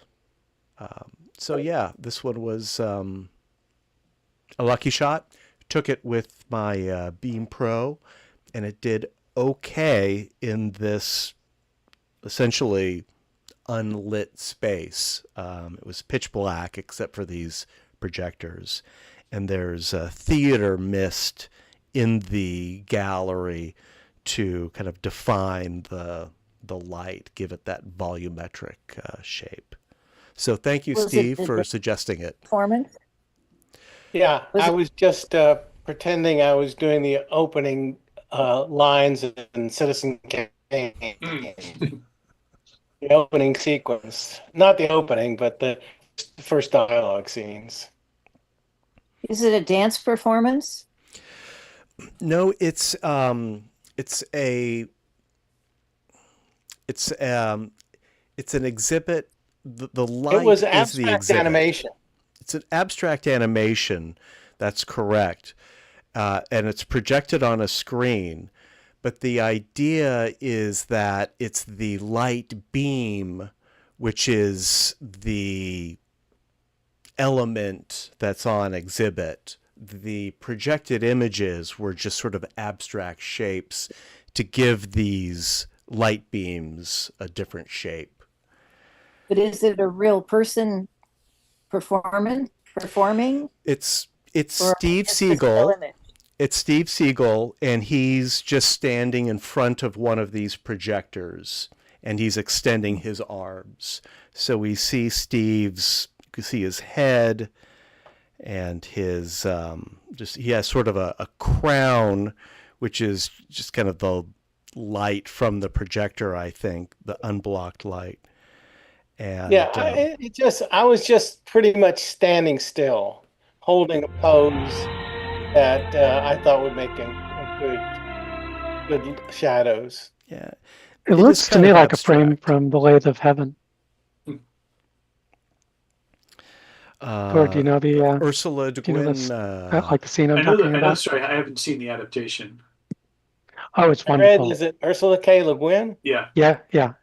[SPEAKER 1] So yeah, this one was a lucky shot. Took it with my Beam Pro, and it did okay in this essentially unlit space. It was pitch black except for these projectors. And there's a theater mist in the gallery to kind of define the light, give it that volumetric shape. So thank you, Steve, for suggesting it.
[SPEAKER 6] Performance?
[SPEAKER 2] Yeah, I was just pretending I was doing the opening lines in Citizen Kane. The opening sequence. Not the opening, but the first dialogue scenes.
[SPEAKER 6] Is it a dance performance?
[SPEAKER 1] No, it's an exhibit. The light
[SPEAKER 2] It was
[SPEAKER 1] is the
[SPEAKER 2] abstract
[SPEAKER 1] exhibit.
[SPEAKER 2] animation.
[SPEAKER 1] It's an abstract animation. That's correct, and it's projected on a screen. But the idea is that it's the light beam, which is the element that's on exhibit. The projected images were just sort of abstract shapes to give these light beams a different shape.
[SPEAKER 6] But is it a real person performing?
[SPEAKER 1] It's
[SPEAKER 6] Or
[SPEAKER 1] Steve
[SPEAKER 6] just a still
[SPEAKER 1] Siegel.
[SPEAKER 6] image?
[SPEAKER 1] It's Steve Siegel, and he's just standing in front of one of these projectors, and he's extending his arms. So we see Steve's, you can see his head, and his he has sort of a crown, which is just kind of the light from the projector, I think, the unblocked light. And
[SPEAKER 2] Yeah, I was just pretty much standing still, holding a pose that I thought would make a good shadows.
[SPEAKER 1] yeah,
[SPEAKER 4] It
[SPEAKER 1] is
[SPEAKER 4] looks to
[SPEAKER 1] kind
[SPEAKER 4] me
[SPEAKER 1] of
[SPEAKER 4] like a frame
[SPEAKER 1] abstract.
[SPEAKER 4] from The Lathe of Heaven. Or do you know the
[SPEAKER 1] Ursula Le
[SPEAKER 4] do you know
[SPEAKER 1] Guin.
[SPEAKER 4] this, like the scene I'm
[SPEAKER 3] I know
[SPEAKER 4] talking
[SPEAKER 3] the
[SPEAKER 4] about?
[SPEAKER 3] story. I haven't seen the adaptation.
[SPEAKER 4] Oh, it's
[SPEAKER 2] I read,
[SPEAKER 4] wonderful.
[SPEAKER 2] is it Ursula K. Le Guin?
[SPEAKER 3] Yeah.
[SPEAKER 4] Yeah,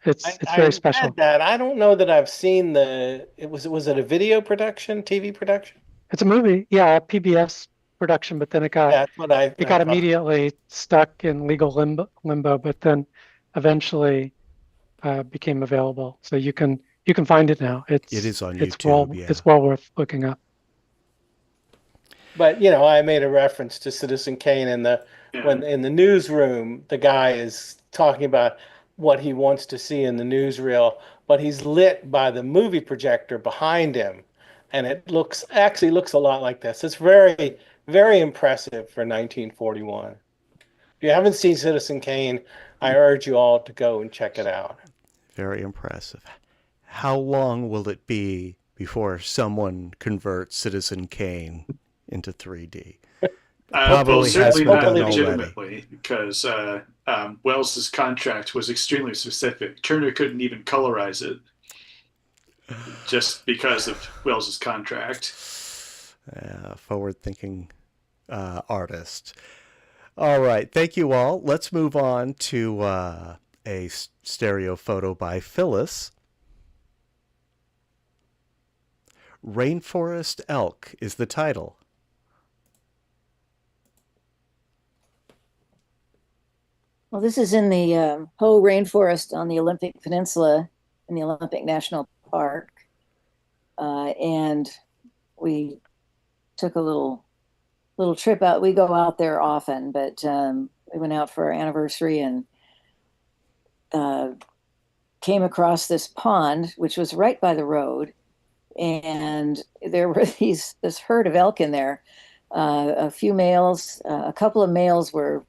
[SPEAKER 4] it's very
[SPEAKER 2] read
[SPEAKER 4] special.
[SPEAKER 2] that. I don't know that I've seen was it a video production, TV production?
[SPEAKER 4] It's a movie, yeah, a PBS production, but then it got
[SPEAKER 2] That's what I
[SPEAKER 4] it got
[SPEAKER 2] thought.
[SPEAKER 4] immediately stuck in legal limbo, but then eventually became available. So you can find it now.
[SPEAKER 1] It is on
[SPEAKER 4] it's
[SPEAKER 1] YouTube, yeah.
[SPEAKER 4] it's well worth looking up.
[SPEAKER 2] But I made a reference to Citizen Kane when in the newsroom, the guy is talking about what he wants to see in the newsreel, but he's lit by the movie projector behind him, and it actually looks a lot like this. It's very, very impressive for 1941. If you haven't seen Citizen Kane, I urge you all to go and check it out.
[SPEAKER 1] Very impressive. How long will it be before someone converts Citizen Kane into 3D? Probably has
[SPEAKER 3] certainly
[SPEAKER 1] been
[SPEAKER 3] not
[SPEAKER 1] done already.
[SPEAKER 3] legitimately, because Wells's contract was extremely specific. Turner couldn't even colorize it. just because of Wells's contract.
[SPEAKER 1] Forward-thinking artist. All right, thank you all. Let's move on to a stereo photo by Phyllis. Rainforest Elk is the title.
[SPEAKER 6] Well, this is in the Hoh Rainforest on the Olympic Peninsula in the Olympic National Park. And we took a little trip out. We go out there often, but we went out for our anniversary and came across this pond, which was right by the road. And there were this herd of elk in there. A few males, a couple of males were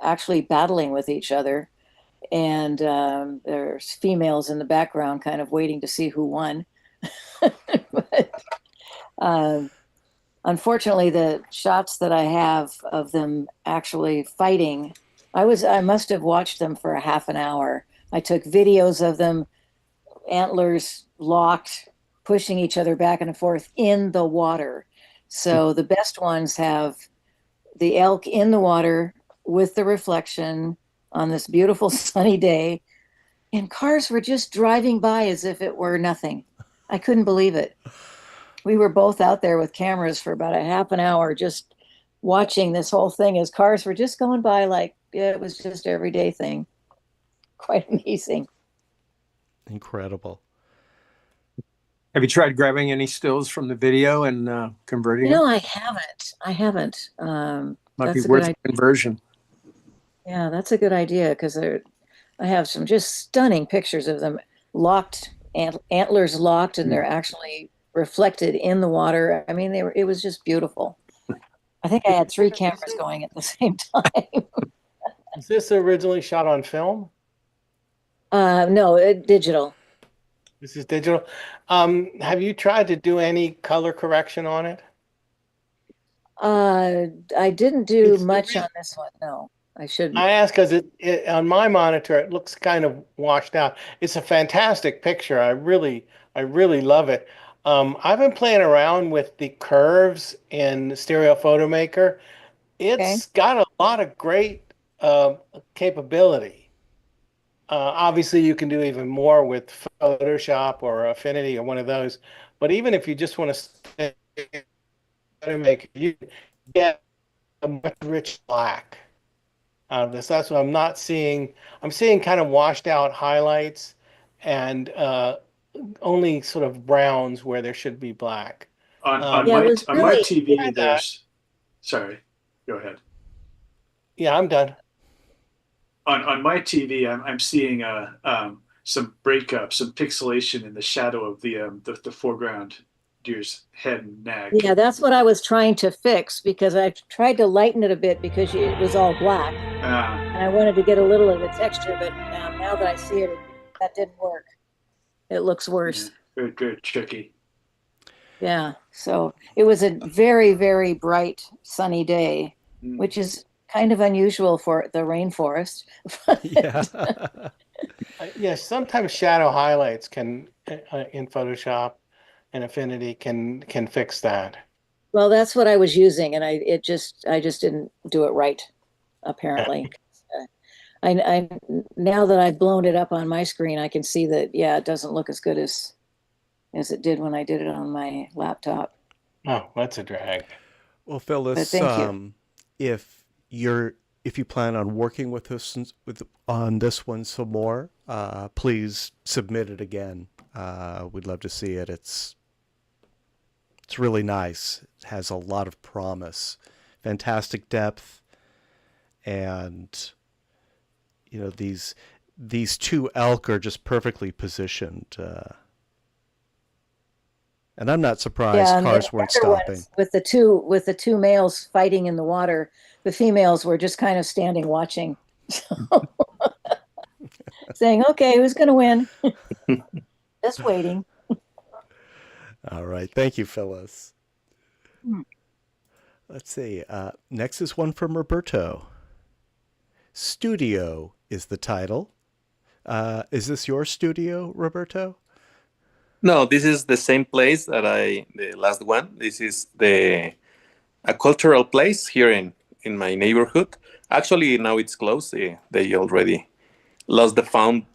[SPEAKER 6] actually battling with each other. And there's females in the background kind of waiting to see who won. But unfortunately, the shots that I have of them actually fighting, I must have watched them for a half an hour. I took videos of them, antlers locked, pushing each other back and forth in the water. So the best ones have the elk in the water with the reflection on this beautiful sunny day, and cars were just driving by as if it were nothing. I couldn't believe it. We were both out there with cameras for about a half an hour just watching this whole thing as cars were just going by like it was just an everyday thing. Quite amazing.
[SPEAKER 1] Incredible.
[SPEAKER 8] Have you tried grabbing any stills from the video and converting
[SPEAKER 6] No,
[SPEAKER 8] them?
[SPEAKER 6] I haven't.
[SPEAKER 8] Might be
[SPEAKER 6] that's a
[SPEAKER 8] worth
[SPEAKER 6] good
[SPEAKER 8] conversion.
[SPEAKER 6] Yeah, that's a good idea because I have some just stunning pictures of them locked, antlers locked, and they're actually reflected in the water. I mean, it was just beautiful. I think I had 3 cameras going at the same time.
[SPEAKER 2] Is this originally shot on film?
[SPEAKER 6] No, digital.
[SPEAKER 2] This is digital. Have you tried to do any color correction on it?
[SPEAKER 6] I didn't do
[SPEAKER 2] It's the
[SPEAKER 6] much
[SPEAKER 2] real-
[SPEAKER 6] on this one. No, I shouldn't.
[SPEAKER 2] I ask because it on my monitor it looks kind of washed out. It's a fantastic picture. I really love it. I've been playing around with the curves in Stereo Photo Maker. It's got a lot of great capability. Obviously, you can do even more with Photoshop or Affinity or one of those. But even if you just want to stay Photo Maker, you get a much rich black out of this. That's what I'm not seeing. I'm seeing kind of washed out highlights and only sort of browns where there should be black.
[SPEAKER 3] On
[SPEAKER 6] Yeah, it
[SPEAKER 3] my
[SPEAKER 6] was
[SPEAKER 3] on my
[SPEAKER 6] really-
[SPEAKER 3] TV, there's sorry, go ahead.
[SPEAKER 2] Yeah, I'm done.
[SPEAKER 3] On my TV, I'm seeing some breakup, some pixelation in the shadow of the foreground deer's head and neck.
[SPEAKER 6] Yeah, that's what I was trying to fix because I tried to lighten it a bit because it was all black. And I wanted to get a little of the texture, but now that I see it, that didn't work. It looks worse.
[SPEAKER 3] Very, very tricky.
[SPEAKER 6] Yeah. So it was a very, very bright, sunny day,
[SPEAKER 3] Mm.
[SPEAKER 6] which is kind of unusual for the rainforest.
[SPEAKER 1] Yeah.
[SPEAKER 2] Yes, sometimes shadow highlights can in Photoshop and Affinity can fix that.
[SPEAKER 6] Well, that's what I was using, and I just didn't do it right, apparently. I now that I've blown it up on my screen, I can see that it doesn't look as good as it did when I did it on my laptop.
[SPEAKER 2] Oh, that's a drag.
[SPEAKER 1] Well, Phyllis,
[SPEAKER 6] thank you.
[SPEAKER 1] if you plan on working with us on this one some more, please submit it again. We'd love to see it. It's really nice. It has a lot of promise, fantastic depth, and these 2 elk are just perfectly positioned. And I'm not surprised
[SPEAKER 6] and
[SPEAKER 1] cars
[SPEAKER 6] the
[SPEAKER 1] weren't
[SPEAKER 6] other
[SPEAKER 1] stopping.
[SPEAKER 6] ones with the two males fighting in the water, the females were just kind of standing watching, saying, "Okay, who's going to win?" Just waiting.
[SPEAKER 1] All right. Thank you, Phyllis.
[SPEAKER 6] Hmm.
[SPEAKER 1] Let's see. Next is one from Roberto. Studio is the title. Is this your studio, Roberto?
[SPEAKER 5] No, this is the same place that the last one. This is a cultural place here in my neighborhood. Actually, now it's closed. They already lost the found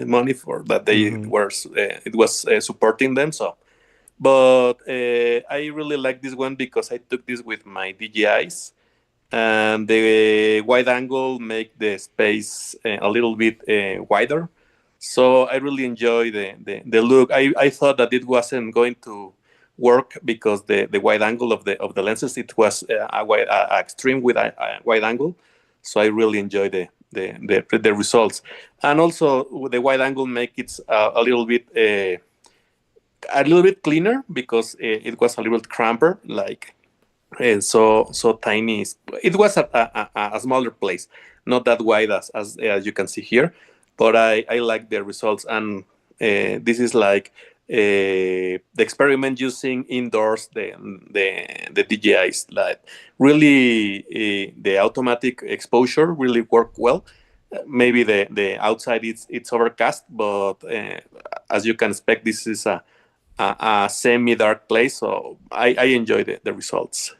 [SPEAKER 5] money for that they were it was supporting them. So, but I really like this one because I took this with my DJIs, and the wide angle make the space a little bit wider. So I really enjoy the look. I thought that it wasn't going to work because the wide angle of the lenses, it was a extreme with a wide angle. So I really enjoy the results, and also with the wide angle make it a little bit cleaner because it was a little cramper, like so tiny. It was a smaller place, not that wide as you can see here, but I like the results. And this is like the experiment using indoors the DJIs, like really the automatic exposure really worked well. Maybe the outside it's overcast, but as you can expect, this is a semi-dark place, so I enjoy the results.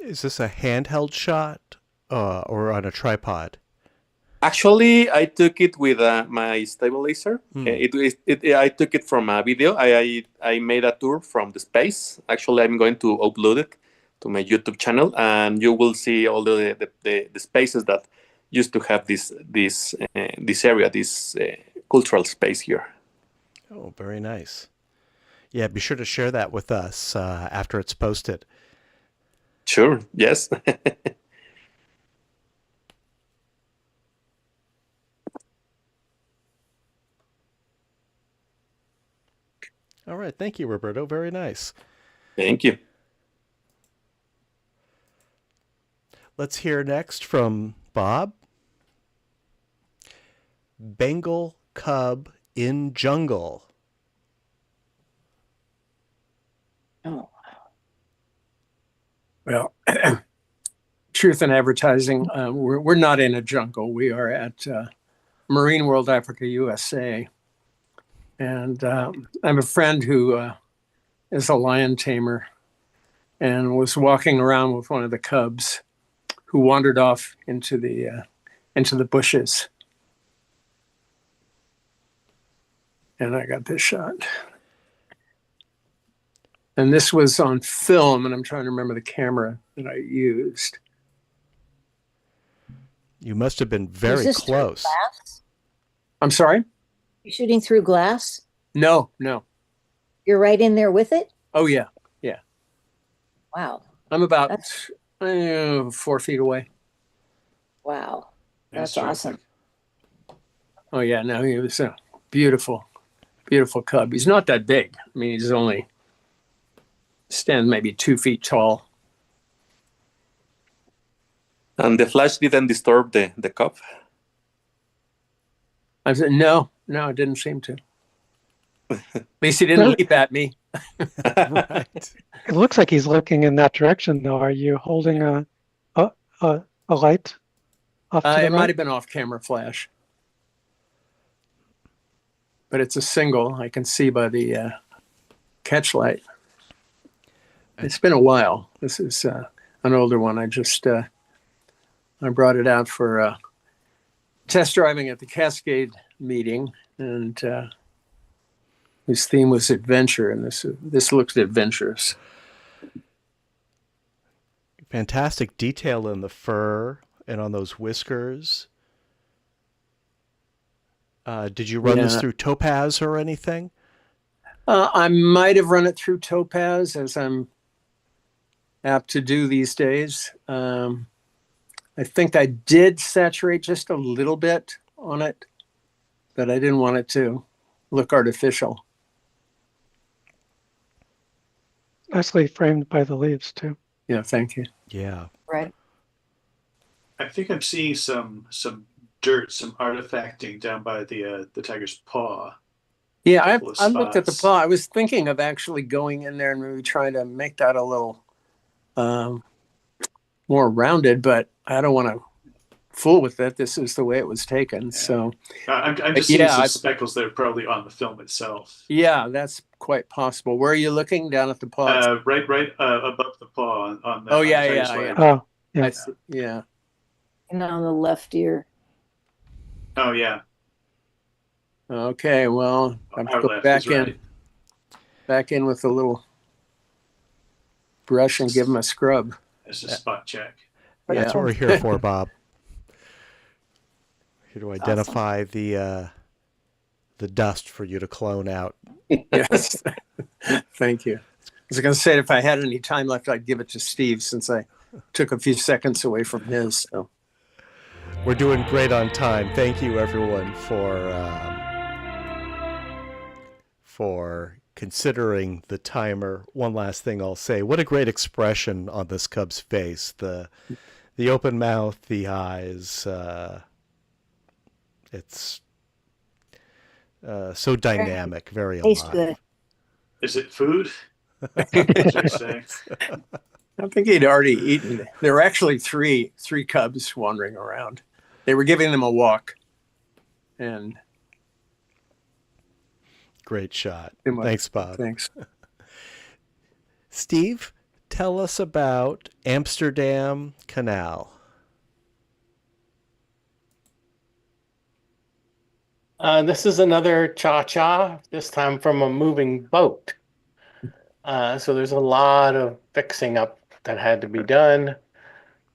[SPEAKER 1] Is this a handheld shot or on a tripod?
[SPEAKER 5] Actually, I took it with my stabilizer. I took it from a video. I made a tour from the space. Actually, I'm going to upload it to my YouTube channel, and you will see all the spaces that used to have this area, this cultural space here.
[SPEAKER 1] Oh, very nice. Yeah, be sure to share that with us after it's posted.
[SPEAKER 5] Sure, yes.
[SPEAKER 1] All right, thank you, Roberto. Very nice.
[SPEAKER 5] Thank you.
[SPEAKER 1] Let's hear next from Bob. Bengal cub in jungle.
[SPEAKER 6] Oh,
[SPEAKER 8] Well, truth in advertising, we're not in a jungle. We are at Marine World Africa, USA. And I have a friend who is a lion tamer and was walking around with one of the cubs who wandered off into the bushes. And I got this shot. And this was on film, and I'm trying to remember the camera that I used.
[SPEAKER 1] You must have been very
[SPEAKER 6] is this through
[SPEAKER 1] close.
[SPEAKER 6] glass?
[SPEAKER 8] I'm sorry?
[SPEAKER 6] You shooting through glass?
[SPEAKER 8] No.
[SPEAKER 6] You're right in there with it?
[SPEAKER 8] Oh, yeah.
[SPEAKER 6] Wow.
[SPEAKER 8] I'm about 4 feet away.
[SPEAKER 6] Wow. That's
[SPEAKER 3] Nice
[SPEAKER 6] awesome.
[SPEAKER 8] Oh, yeah. No, he was a beautiful cub. He's not that big. I mean, he's only stands maybe 2 feet tall.
[SPEAKER 5] And the flash didn't disturb the cub?
[SPEAKER 8] I said, no, it didn't seem to. At least he didn't leap at me.
[SPEAKER 1] Right.
[SPEAKER 4] It looks like he's looking in that direction, though. Are you holding a light off to the
[SPEAKER 8] It might
[SPEAKER 4] right?
[SPEAKER 8] have been off camera flash. But it's a single. I can see by the catch light. It's been a while. This is an older one. I just I brought it out for test driving at the Cascade meeting, and whose theme was adventure, and this looks adventurous.
[SPEAKER 1] Fantastic detail in the fur and on those whiskers. Did you run this through Topaz or anything?
[SPEAKER 8] I might have run it through Topaz, as I'm apt to do these days. I think I did saturate just a little bit on it, but I didn't want it to look artificial.
[SPEAKER 4] Nicely framed by the leaves, too.
[SPEAKER 8] Yeah, thank you.
[SPEAKER 1] Yeah.
[SPEAKER 6] Right.
[SPEAKER 3] I think I'm seeing some dirt, some artifacting down by the tiger's paw.
[SPEAKER 8] Yeah,
[SPEAKER 3] Couple of
[SPEAKER 8] I looked at the
[SPEAKER 3] spots.
[SPEAKER 8] paw. I was thinking of actually going in there and maybe trying to make that a little more rounded, but I don't want to fool with it. This is the way it was taken. So
[SPEAKER 3] I'm just seeing
[SPEAKER 8] yeah,
[SPEAKER 3] some speckles that are probably on the film itself.
[SPEAKER 8] yeah, that's quite possible. Where are you looking? Down at the paw?
[SPEAKER 3] Right above the paw on the.
[SPEAKER 8] Oh,
[SPEAKER 3] on
[SPEAKER 8] yeah,
[SPEAKER 3] the
[SPEAKER 8] yeah,
[SPEAKER 3] tiger
[SPEAKER 8] yeah.
[SPEAKER 3] slide.
[SPEAKER 4] Oh, yeah.
[SPEAKER 8] I see. Yeah.
[SPEAKER 6] And on the left ear.
[SPEAKER 3] Oh yeah.
[SPEAKER 8] Okay. Well, I'm
[SPEAKER 3] Our
[SPEAKER 8] going
[SPEAKER 3] left
[SPEAKER 8] back
[SPEAKER 3] is
[SPEAKER 8] in,
[SPEAKER 3] right.
[SPEAKER 8] back in with a little brush and give them a scrub.
[SPEAKER 3] It's a spot check.
[SPEAKER 1] That's what we're here for, Bob. Here to identify the dust for you to clone out.
[SPEAKER 8] Yes. Thank you. I was going to say, if I had any time left, I'd give it to Steve, since I took a few seconds away from his. So
[SPEAKER 1] We're doing great on time. Thank you, everyone, for considering the timer. One last thing I'll say: what a great expression on this cub's face. The open mouth, the eyes. It's so dynamic, very
[SPEAKER 6] Tastes
[SPEAKER 1] alive.
[SPEAKER 6] good.
[SPEAKER 3] Is it food? That's what I say.
[SPEAKER 8] I think he'd already eaten. There were actually three cubs wandering around. They were giving them a walk, and
[SPEAKER 1] Great shot.
[SPEAKER 8] Too much.
[SPEAKER 1] Thanks, Bob.
[SPEAKER 8] thanks.
[SPEAKER 1] Steve, tell us about Amsterdam Canal.
[SPEAKER 2] This is another cha-cha, this time from a moving boat. So there's a lot of fixing up that had to be done.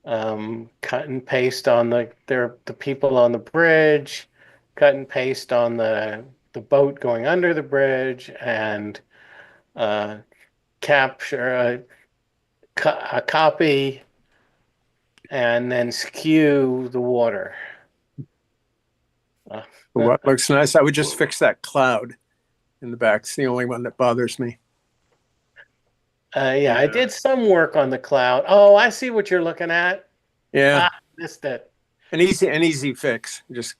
[SPEAKER 2] Cut and paste on the people on the bridge, cut and paste on the boat going under the bridge, and capture a copy, and then skew the water.
[SPEAKER 8] What looks nice? I would just fix that cloud in the back. It's the only one that bothers me.
[SPEAKER 2] Yeah, I did some work on the cloud. Oh, I see what you're looking at.
[SPEAKER 8] Yeah,
[SPEAKER 2] Missed it.
[SPEAKER 8] an easy fix. Just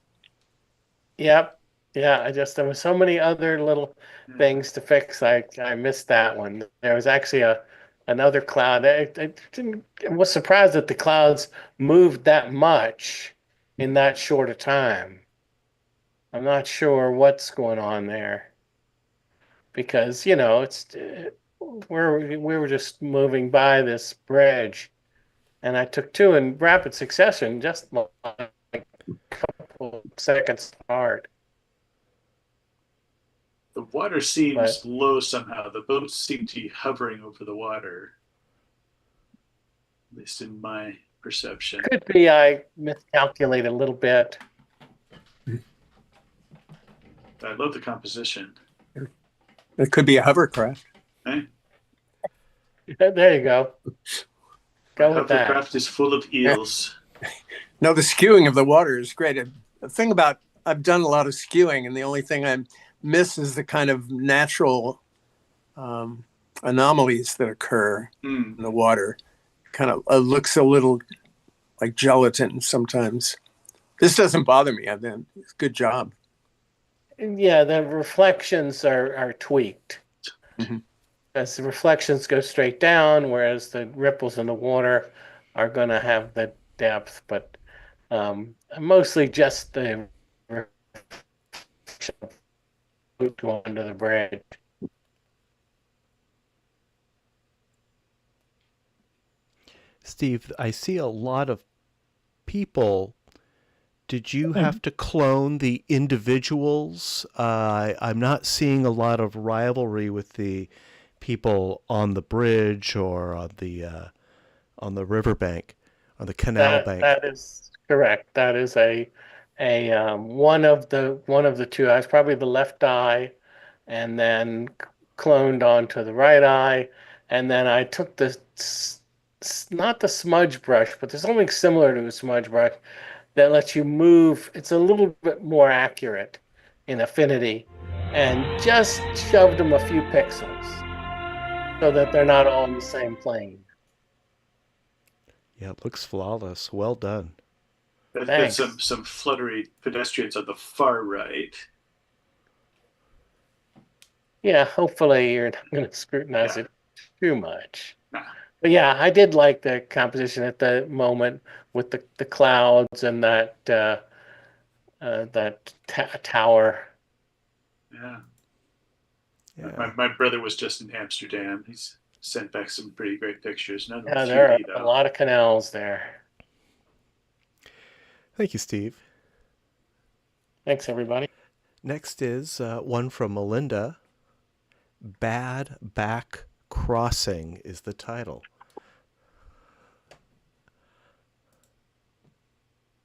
[SPEAKER 2] Yep. Yeah, there was so many other little things to fix. I missed that one. There was actually another cloud. I was surprised that the clouds moved that much in that short a time. I'm not sure what's going on there, because it's we were just moving by this bridge, and I took two in rapid succession, just like a couple of seconds apart.
[SPEAKER 3] The water seems low somehow. The boats seem to be hovering over the water, at least in my perception.
[SPEAKER 2] Could be I miscalculated a little bit.
[SPEAKER 3] I love the composition.
[SPEAKER 8] it could be a hovercraft.
[SPEAKER 3] Okay?
[SPEAKER 2] There you go. Go with that.
[SPEAKER 3] Hovercraft is full of eels.
[SPEAKER 8] No, the skewing of the water is great. The thing about, I've done a lot of skewing, and the only thing I miss is the kind of natural anomalies that occur in the water. Kind of looks a little like gelatin sometimes. This doesn't bother me. It's a good job.
[SPEAKER 2] Yeah, the reflections are tweaked.
[SPEAKER 8] Mm-hmm.
[SPEAKER 2] As the reflections go straight down, whereas the ripples in the water are going to have the depth, but mostly just the reflection going to the bridge.
[SPEAKER 1] Steve, I see a lot of people. Did you have to clone the individuals? I'm not seeing a lot of rivalry with the people on the bridge or on the riverbank, on the canal bank.
[SPEAKER 2] That is correct. That is a one of the two eyes, probably the left eye, and then cloned onto the right eye, and then I took not the smudge brush, but there's something similar to a smudge brush that lets you move. It's a little bit more accurate in affinity, and just shoved them a few pixels so that they're not all in the same plane.
[SPEAKER 1] Yeah, it looks flawless. Well done.
[SPEAKER 3] There's some fluttery pedestrians on the far right.
[SPEAKER 2] Yeah, hopefully you're not going to scrutinize it too much.
[SPEAKER 3] Nah.
[SPEAKER 2] But yeah, I did like the composition at the moment with the clouds and that tower.
[SPEAKER 3] Yeah.
[SPEAKER 1] Yeah.
[SPEAKER 3] My brother was just in Amsterdam. He's sent back some pretty great pictures. None of them
[SPEAKER 2] Yeah, there are
[SPEAKER 3] 3D
[SPEAKER 2] a
[SPEAKER 3] though.
[SPEAKER 2] lot of canals there.
[SPEAKER 1] Thank you, Steve.
[SPEAKER 2] Thanks, everybody.
[SPEAKER 1] Next is one from Melinda. Bad Back Crossing is the title.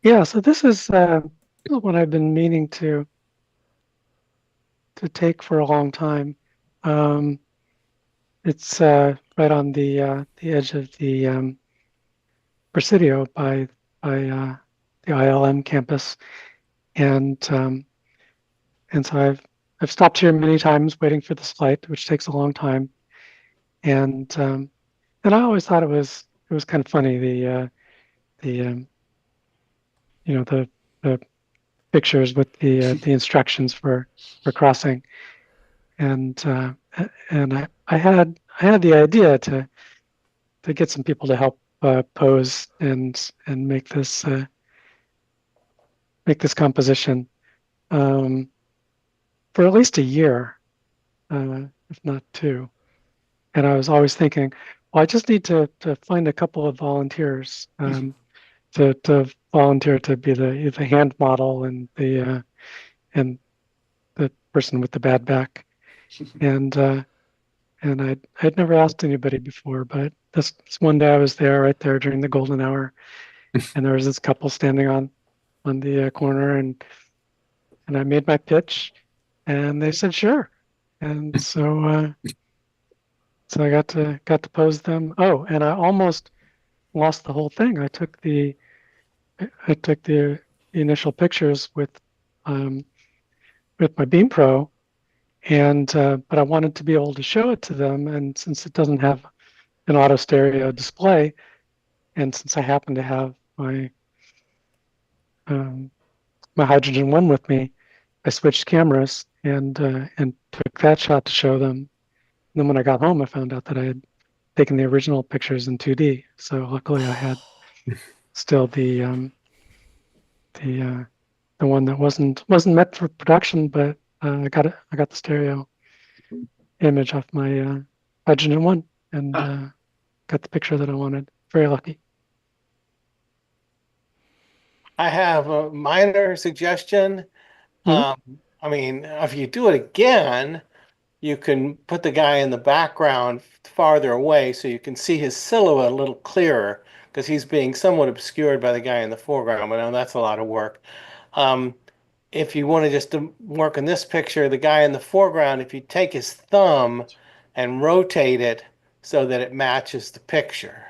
[SPEAKER 4] Yeah, so this is what I've been meaning to take for a long time. It's right on the edge of the Presidio by the ILM campus, and so I've stopped here many times waiting for this flight, which takes a long time, and I always thought it was kind of funny the the pictures with the instructions for crossing, and I had the idea to get some people to help pose and make this composition for at least a year, if not two. And I was always thinking, well, I just need to find a couple of volunteers to volunteer to be the hand model and the person with the bad back. And I'd never asked anybody before, but this one day I was there right there during the golden hour, and there was this couple standing on the corner, and I made my pitch, and they said sure, and so I got to pose them. Oh, and I almost lost the whole thing. I took the initial pictures with my Beam Pro, and but I wanted to be able to show it to them, and since it doesn't have an auto stereo display, and since I happen to have my my Hydrogen 1 with me, I switched cameras and took that shot to show them. And then when I got home, I found out that I had taken the original pictures in 2D. So luckily, I had still the one that wasn't meant for production, but I got the stereo image off my Hydrogen 1 and got the picture that I wanted. Very lucky.
[SPEAKER 2] I have a minor suggestion.
[SPEAKER 4] Mhm.
[SPEAKER 2] I mean, if you do it again, you can put the guy in the background farther away so you can see his silhouette a little clearer because he's being somewhat obscured by the guy in the foreground. But now that's a lot of work. If you want to just work in this picture, the guy in the foreground, if you take his thumb and rotate it so that it matches the picture.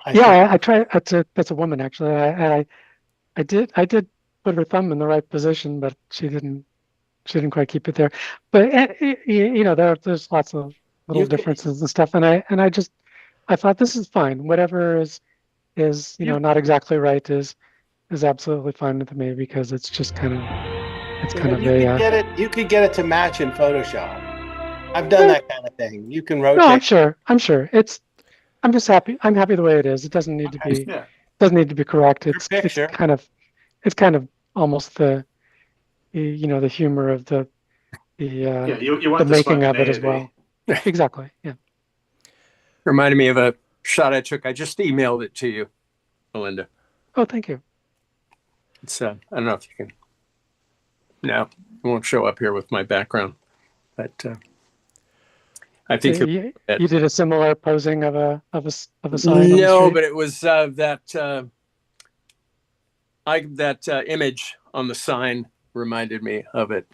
[SPEAKER 4] I tried. That's a woman actually. I did put her thumb in the right position, but she didn't quite keep it there. But there's lots of little differences and stuff, and I thought this is fine. Whatever is not exactly right is absolutely fine with me because it's just kind of
[SPEAKER 2] you could get it to match in Photoshop. I've done that kind of thing. You can rotate.
[SPEAKER 4] No, I'm sure. I'm just happy. I'm happy the way it is. It doesn't need to be correct. It's kind of almost the the humor of the
[SPEAKER 3] you want
[SPEAKER 4] the making of it as well. Exactly. Yeah.
[SPEAKER 8] Reminded me of a shot I took. I just emailed it to you, Melinda.
[SPEAKER 4] Oh, thank you.
[SPEAKER 8] It's I don't know if you can. No, it won't show up here with my background, but I think
[SPEAKER 4] So you did a similar posing of a sign.
[SPEAKER 8] No, but it was that image on the sign reminded me of it.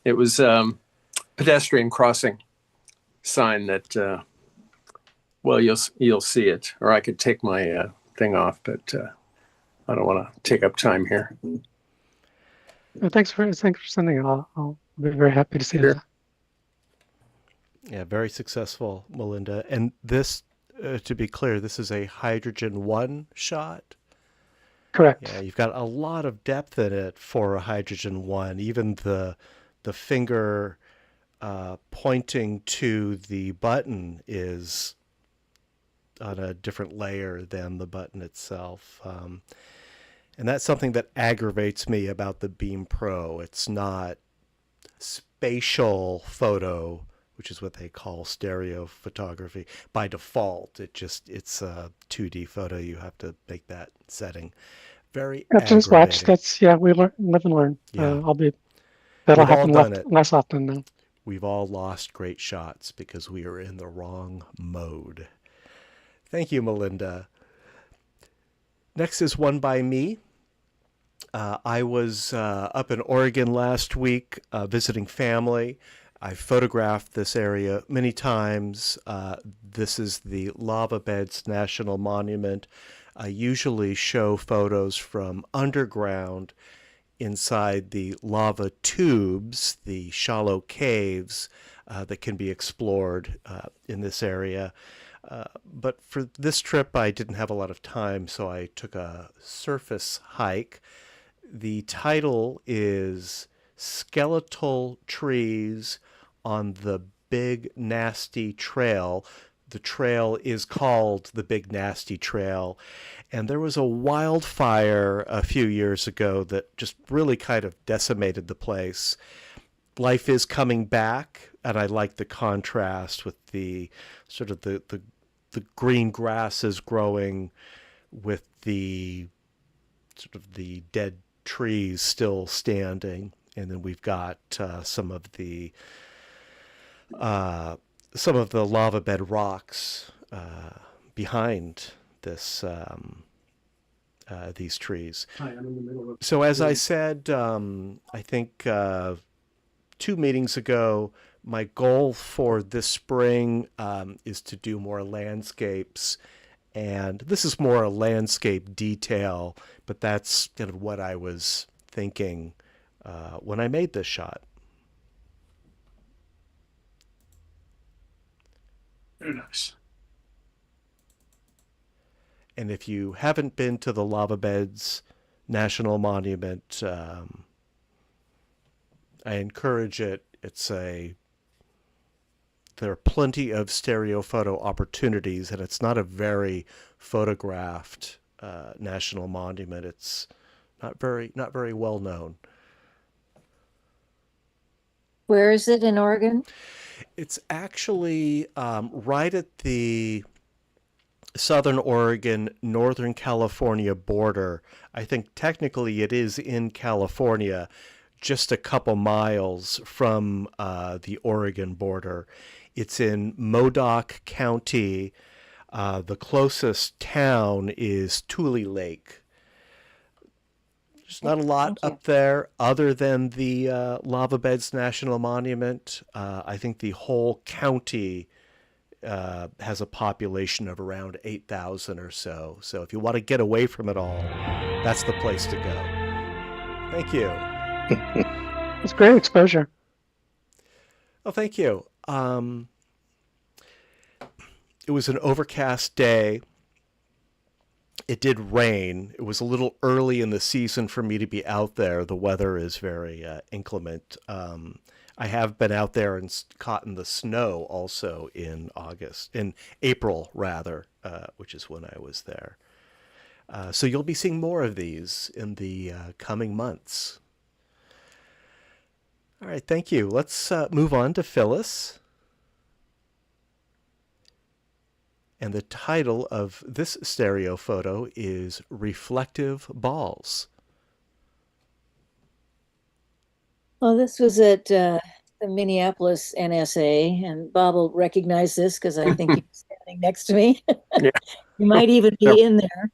[SPEAKER 8] It was pedestrian crossing sign that. Well, you'll see it, or I could take my thing off, but I don't want to take up time here.
[SPEAKER 4] Well, thanks for sending it. I'll be very happy to see that.
[SPEAKER 1] Yeah, very successful, Melinda. And this, to be clear, this is a Hydrogen 1 shot.
[SPEAKER 4] Correct.
[SPEAKER 1] Yeah, you've got a lot of depth in it for a Hydrogen 1. Even the finger pointing to the button is a different layer than the button itself. And that's something that aggravates me about the Beam Pro. It's not spatial photo, which is what they call stereo photography by default. It's a 2D photo. You have to make that setting. Very
[SPEAKER 4] Captain's watch.
[SPEAKER 1] aggravating.
[SPEAKER 4] We live and learn.
[SPEAKER 1] Yeah.
[SPEAKER 4] That'll
[SPEAKER 1] We've all
[SPEAKER 4] happen
[SPEAKER 1] done it.
[SPEAKER 4] less often now.
[SPEAKER 1] We've all lost great shots because we are in the wrong mode. Thank you, Melinda. Next is one by me. I was up in Oregon last week visiting family. I photographed this area many times. This is the Lava Beds National Monument. I usually show photos from underground inside the lava tubes, the shallow caves that can be explored in this area. But for this trip, I didn't have a lot of time, so I took a surface hike. The title is Skeletal Trees on the Big Nasty Trail. The trail is called the Big Nasty Trail. And there was a wildfire a few years ago that just really kind of decimated the place. Life is coming back, and I like the contrast with the sort of the green grasses growing with the sort of the dead trees still standing, and then we've got some of the lava bed rocks behind this these trees.
[SPEAKER 8] Hi, I'm in the middle of.
[SPEAKER 1] So as I said, I think 2 meetings ago, my goal for this spring is to do more landscapes. And this is more a landscape detail, but that's kind of what I was thinking when I made this shot.
[SPEAKER 3] Very nice.
[SPEAKER 1] And if you haven't been to the Lava Beds National Monument, I encourage it. There are plenty of stereo photo opportunities, and it's not a very photographed national monument. It's not very well known.
[SPEAKER 6] Where is it in Oregon?
[SPEAKER 1] It's actually right at the Southern Oregon, Northern California border. I think technically it is in California, just a couple miles from the Oregon border. It's in Modoc County. The closest town is Tule Lake. There's not a lot up there other than the Lava Beds National Monument. I think the whole county has a population of around 8,000 or so. So if you want to get away from it all, that's the place to go. Thank you.
[SPEAKER 4] It's great exposure.
[SPEAKER 1] Oh, thank you. It was an overcast day. It did rain. It was a little early in the season for me to be out there. The weather is very inclement. I have been out there and caught in the snow also in April rather, which is when I was there. So you'll be seeing more of these in the coming months. All right, thank you. Let's move on to Phyllis. And the title of this stereo photo is Reflective Balls.
[SPEAKER 6] Well, this was at the Minneapolis NSA, and Bob will recognize this because I think he's standing next to me.
[SPEAKER 8] Yeah.
[SPEAKER 6] You might even be in there.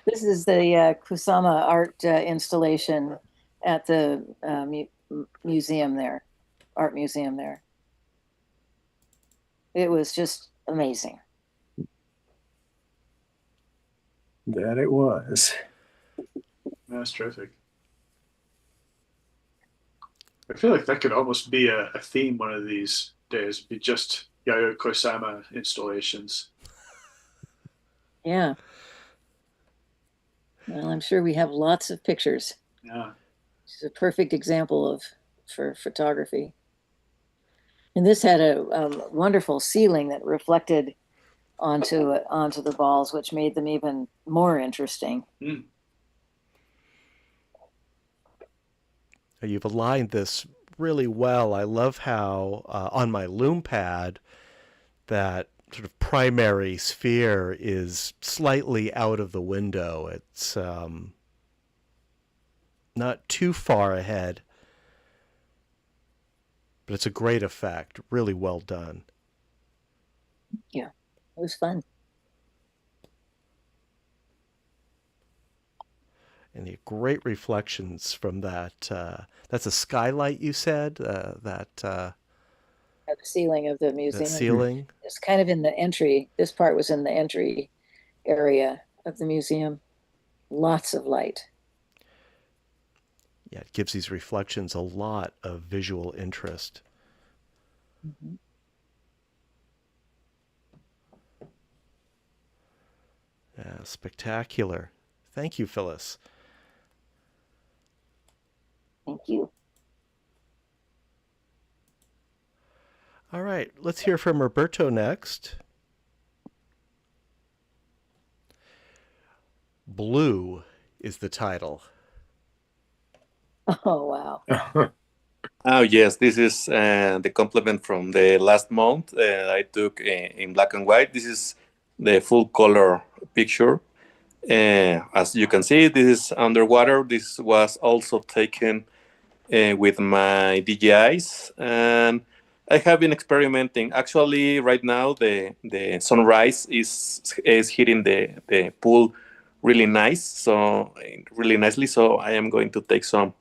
[SPEAKER 6] This is the Kusama art installation at the museum there, art museum there. It was just amazing.
[SPEAKER 8] That it was.
[SPEAKER 3] That's terrific. I feel like that could almost be a theme one of these days, be just Yayoi Kusama installations.
[SPEAKER 6] Yeah. Well, I'm sure we have lots of pictures.
[SPEAKER 3] Yeah.
[SPEAKER 6] It's a perfect example for photography. And this had a wonderful ceiling that reflected onto the balls, which made them even more interesting.
[SPEAKER 3] Mm.
[SPEAKER 1] You've aligned this really well. I love how on my loom pad that sort of primary sphere is slightly out of the window. It's not too far ahead, but it's a great effect. Really well done.
[SPEAKER 6] Yeah, it was fun.
[SPEAKER 1] And the great reflections from that. That's a skylight, you said?
[SPEAKER 6] At the ceiling of the museum.
[SPEAKER 1] That ceiling?
[SPEAKER 6] It's kind of in the entry. This part was in the entry area of the museum. Lots of light.
[SPEAKER 1] Yeah, it gives these reflections a lot of visual interest.
[SPEAKER 6] Mm-hmm.
[SPEAKER 1] Yeah, spectacular. Thank you, Phyllis.
[SPEAKER 6] Thank you.
[SPEAKER 1] All right, let's hear from Roberto next. Blue is the title.
[SPEAKER 6] Oh, wow.
[SPEAKER 5] Oh yes, this is the complement from the last month. I took in black and white. This is the full color picture. As you can see, this is underwater. This was also taken with my DJIs, and I have been experimenting. Actually, right now the sunrise is hitting the pool really really nicely. So I am going to take some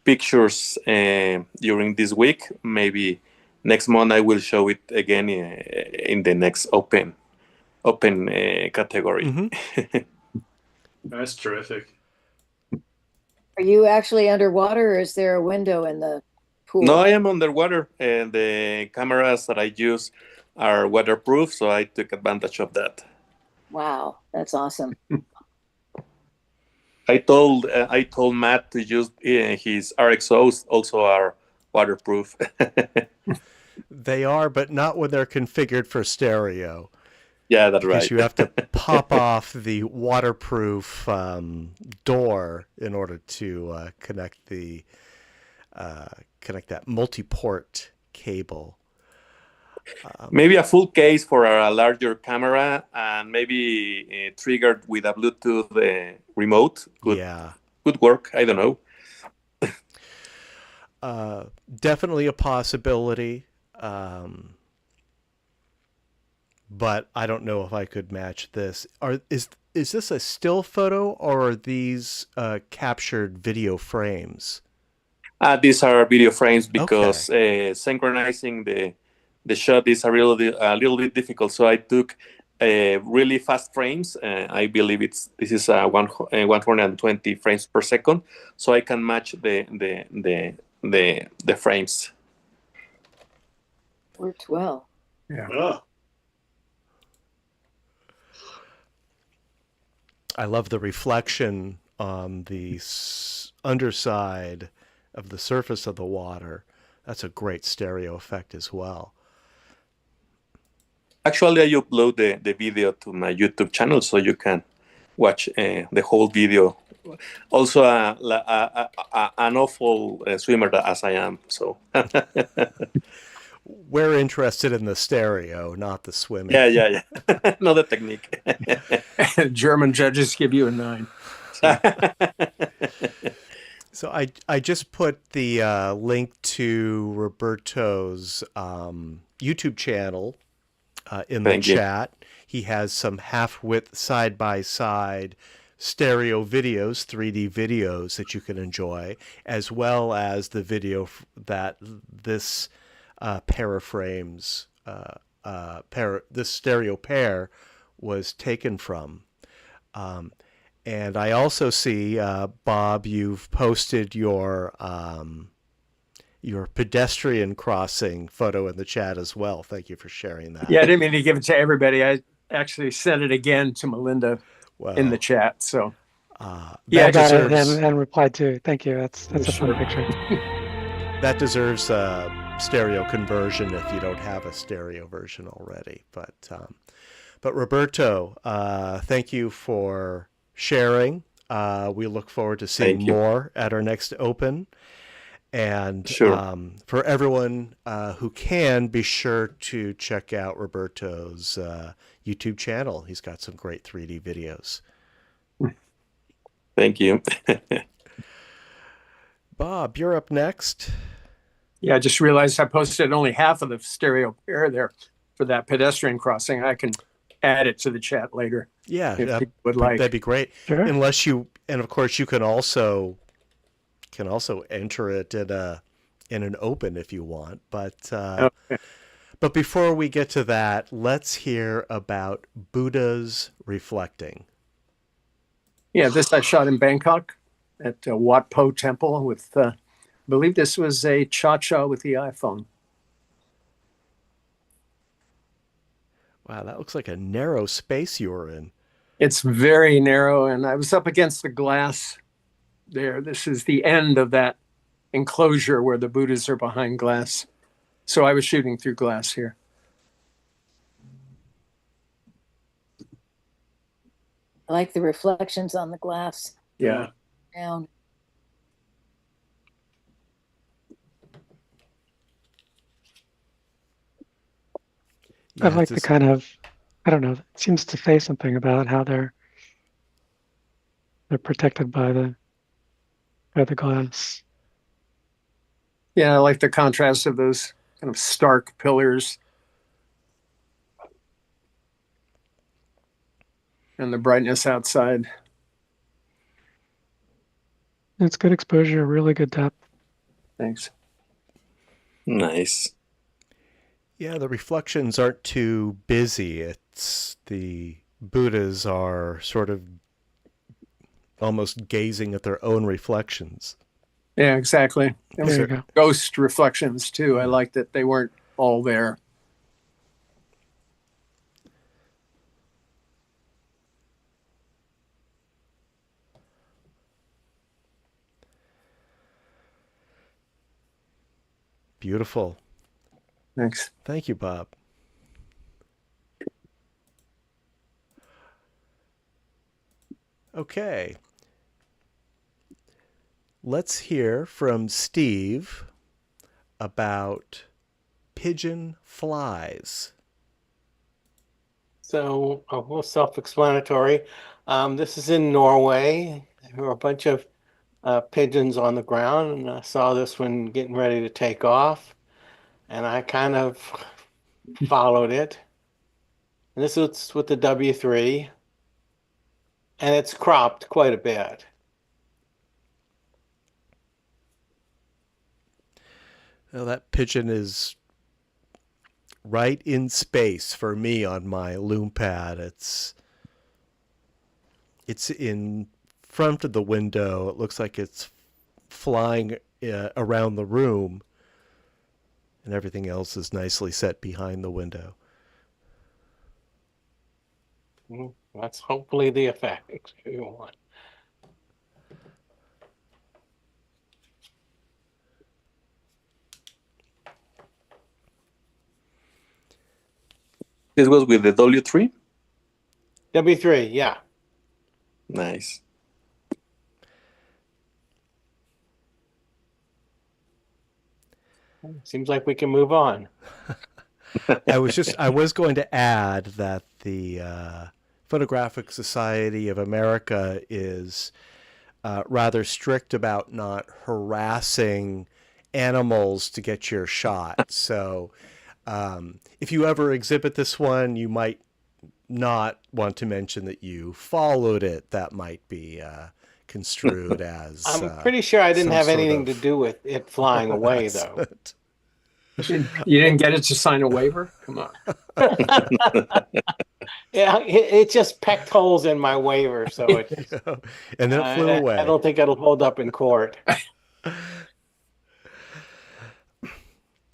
[SPEAKER 5] pictures during this week. Maybe next month I will show it again in the next open category.
[SPEAKER 1] Mm-hmm.
[SPEAKER 3] That's terrific.
[SPEAKER 6] Are you actually underwater, or is there a window in the pool?
[SPEAKER 5] No, I am underwater, and the cameras that I use are waterproof, so I took advantage of that.
[SPEAKER 6] Wow, that's awesome.
[SPEAKER 5] I told Matt to use his RXOs also are waterproof.
[SPEAKER 1] They are, but not when they're configured for stereo.
[SPEAKER 5] Yeah, that's
[SPEAKER 1] Because
[SPEAKER 5] right.
[SPEAKER 1] you have to pop off the waterproof door in order to connect that multi-port cable.
[SPEAKER 5] Maybe a full case for a larger camera, and maybe triggered with a Bluetooth remote. Could work. I don't know.
[SPEAKER 1] Definitely a possibility. But I don't know if I could match this. Is this a still photo, or are these captured video frames?
[SPEAKER 5] These are video frames because synchronizing the shot is a little bit difficult. So I took really fast frames. I believe this is 120 frames per second, so I can match the frames.
[SPEAKER 6] Worked well.
[SPEAKER 8] Yeah.
[SPEAKER 3] Oh,
[SPEAKER 1] I love the reflection on the underside of the surface of the water. That's a great stereo effect as well. Actually,
[SPEAKER 5] I upload the video to my YouTube channel, so you can watch the whole video. Also, an awful swimmer as I am, so.
[SPEAKER 1] We're interested in the stereo, not the swimming.
[SPEAKER 5] Yeah. Not the technique.
[SPEAKER 8] German judges give you a 9.
[SPEAKER 1] So I just put the link to Roberto's YouTube channel in the chat. He has some half-width side-by-side stereo videos, 3D videos that you can enjoy, as well as the video that this pair of frames, this stereo pair was taken from. And I also see, Bob, you've posted your pedestrian crossing photo in the chat as well. Thank you for sharing that.
[SPEAKER 8] Yeah, I didn't mean to give it to everybody. I actually sent it again to Melinda in the chat. So
[SPEAKER 4] yeah, I got it and replied to it. Thank you. That's a fun picture.
[SPEAKER 1] That deserves a stereo conversion if you don't have a stereo version already. But But Roberto, thank you for sharing. We look forward to seeing
[SPEAKER 5] Thank you.
[SPEAKER 1] more at our next Open. And
[SPEAKER 5] Sure.
[SPEAKER 1] for everyone who can, be sure to check out Roberto's YouTube channel. He's got some great 3D videos.
[SPEAKER 5] Thank you.
[SPEAKER 1] Bob, you're up next.
[SPEAKER 8] Yeah, I just realized I posted only half of the stereo pair there for that pedestrian crossing. I can add it to the chat later.
[SPEAKER 1] Yeah,
[SPEAKER 8] If you would like.
[SPEAKER 1] that'd be great.
[SPEAKER 4] Sure.
[SPEAKER 1] Unless you, and of course, you can also enter it in an Open if you want. But
[SPEAKER 8] Okay.
[SPEAKER 1] but before we get to that, let's hear about Buddha's reflecting.
[SPEAKER 8] Yeah, this I shot in Bangkok at Wat Po Temple with, I believe this was a cha-cha with the iPhone.
[SPEAKER 1] Wow, that looks like a narrow space you were in.
[SPEAKER 8] It's very narrow, and I was up against the glass there. This is the end of that enclosure where the Buddhas are behind glass. So I was shooting through glass here.
[SPEAKER 6] I like the reflections on the glass
[SPEAKER 8] Yeah.
[SPEAKER 6] down.
[SPEAKER 4] I
[SPEAKER 1] Yeah,
[SPEAKER 4] like
[SPEAKER 1] it's
[SPEAKER 4] the
[SPEAKER 1] just-
[SPEAKER 4] kind of, I don't know, it seems to say something about how they're protected by the glass.
[SPEAKER 8] Yeah, I like the contrast of those kind of stark pillars and the brightness outside.
[SPEAKER 4] It's good exposure, really good depth.
[SPEAKER 8] Thanks.
[SPEAKER 5] Nice.
[SPEAKER 1] Yeah, the reflections aren't too busy. It's the Buddhas are sort of almost gazing at their own reflections.
[SPEAKER 8] Yeah, exactly. And
[SPEAKER 4] There you
[SPEAKER 8] so
[SPEAKER 4] go.
[SPEAKER 8] ghost reflections too. I like that they weren't all there.
[SPEAKER 1] Beautiful.
[SPEAKER 8] Thanks.
[SPEAKER 1] Thank you, Bob. Okay. Let's hear from Steve about pigeon flies.
[SPEAKER 2] So, a little self-explanatory. This is in Norway. There were a bunch of pigeons on the ground, and I saw this one getting ready to take off, and I kind of followed it. And this is with the W3, and it's cropped quite a bit.
[SPEAKER 1] Well, that pigeon is right in space for me on my loom pad. It's in front of the window. It looks like it's flying around the room, and everything else is nicely set behind the window.
[SPEAKER 2] That's hopefully the effect you want.
[SPEAKER 5] This was with the W3.
[SPEAKER 2] W3, yeah.
[SPEAKER 5] Nice.
[SPEAKER 2] Seems like we can move on.
[SPEAKER 1] I was going to add that the Photographic Society of America is rather strict about not harassing animals to get your shot. So if you ever exhibit this one, you might not want to mention that you followed it. That might be construed as
[SPEAKER 2] I'm pretty sure I didn't
[SPEAKER 1] some
[SPEAKER 2] have
[SPEAKER 1] sort
[SPEAKER 2] anything
[SPEAKER 1] of
[SPEAKER 2] to do with it flying away, though.
[SPEAKER 1] harassment.
[SPEAKER 8] You didn't get it to sign a waiver? Come on.
[SPEAKER 2] Yeah, it just pecked holes in my waiver, so it
[SPEAKER 1] And then it flew away.
[SPEAKER 2] I don't think it'll hold up in court.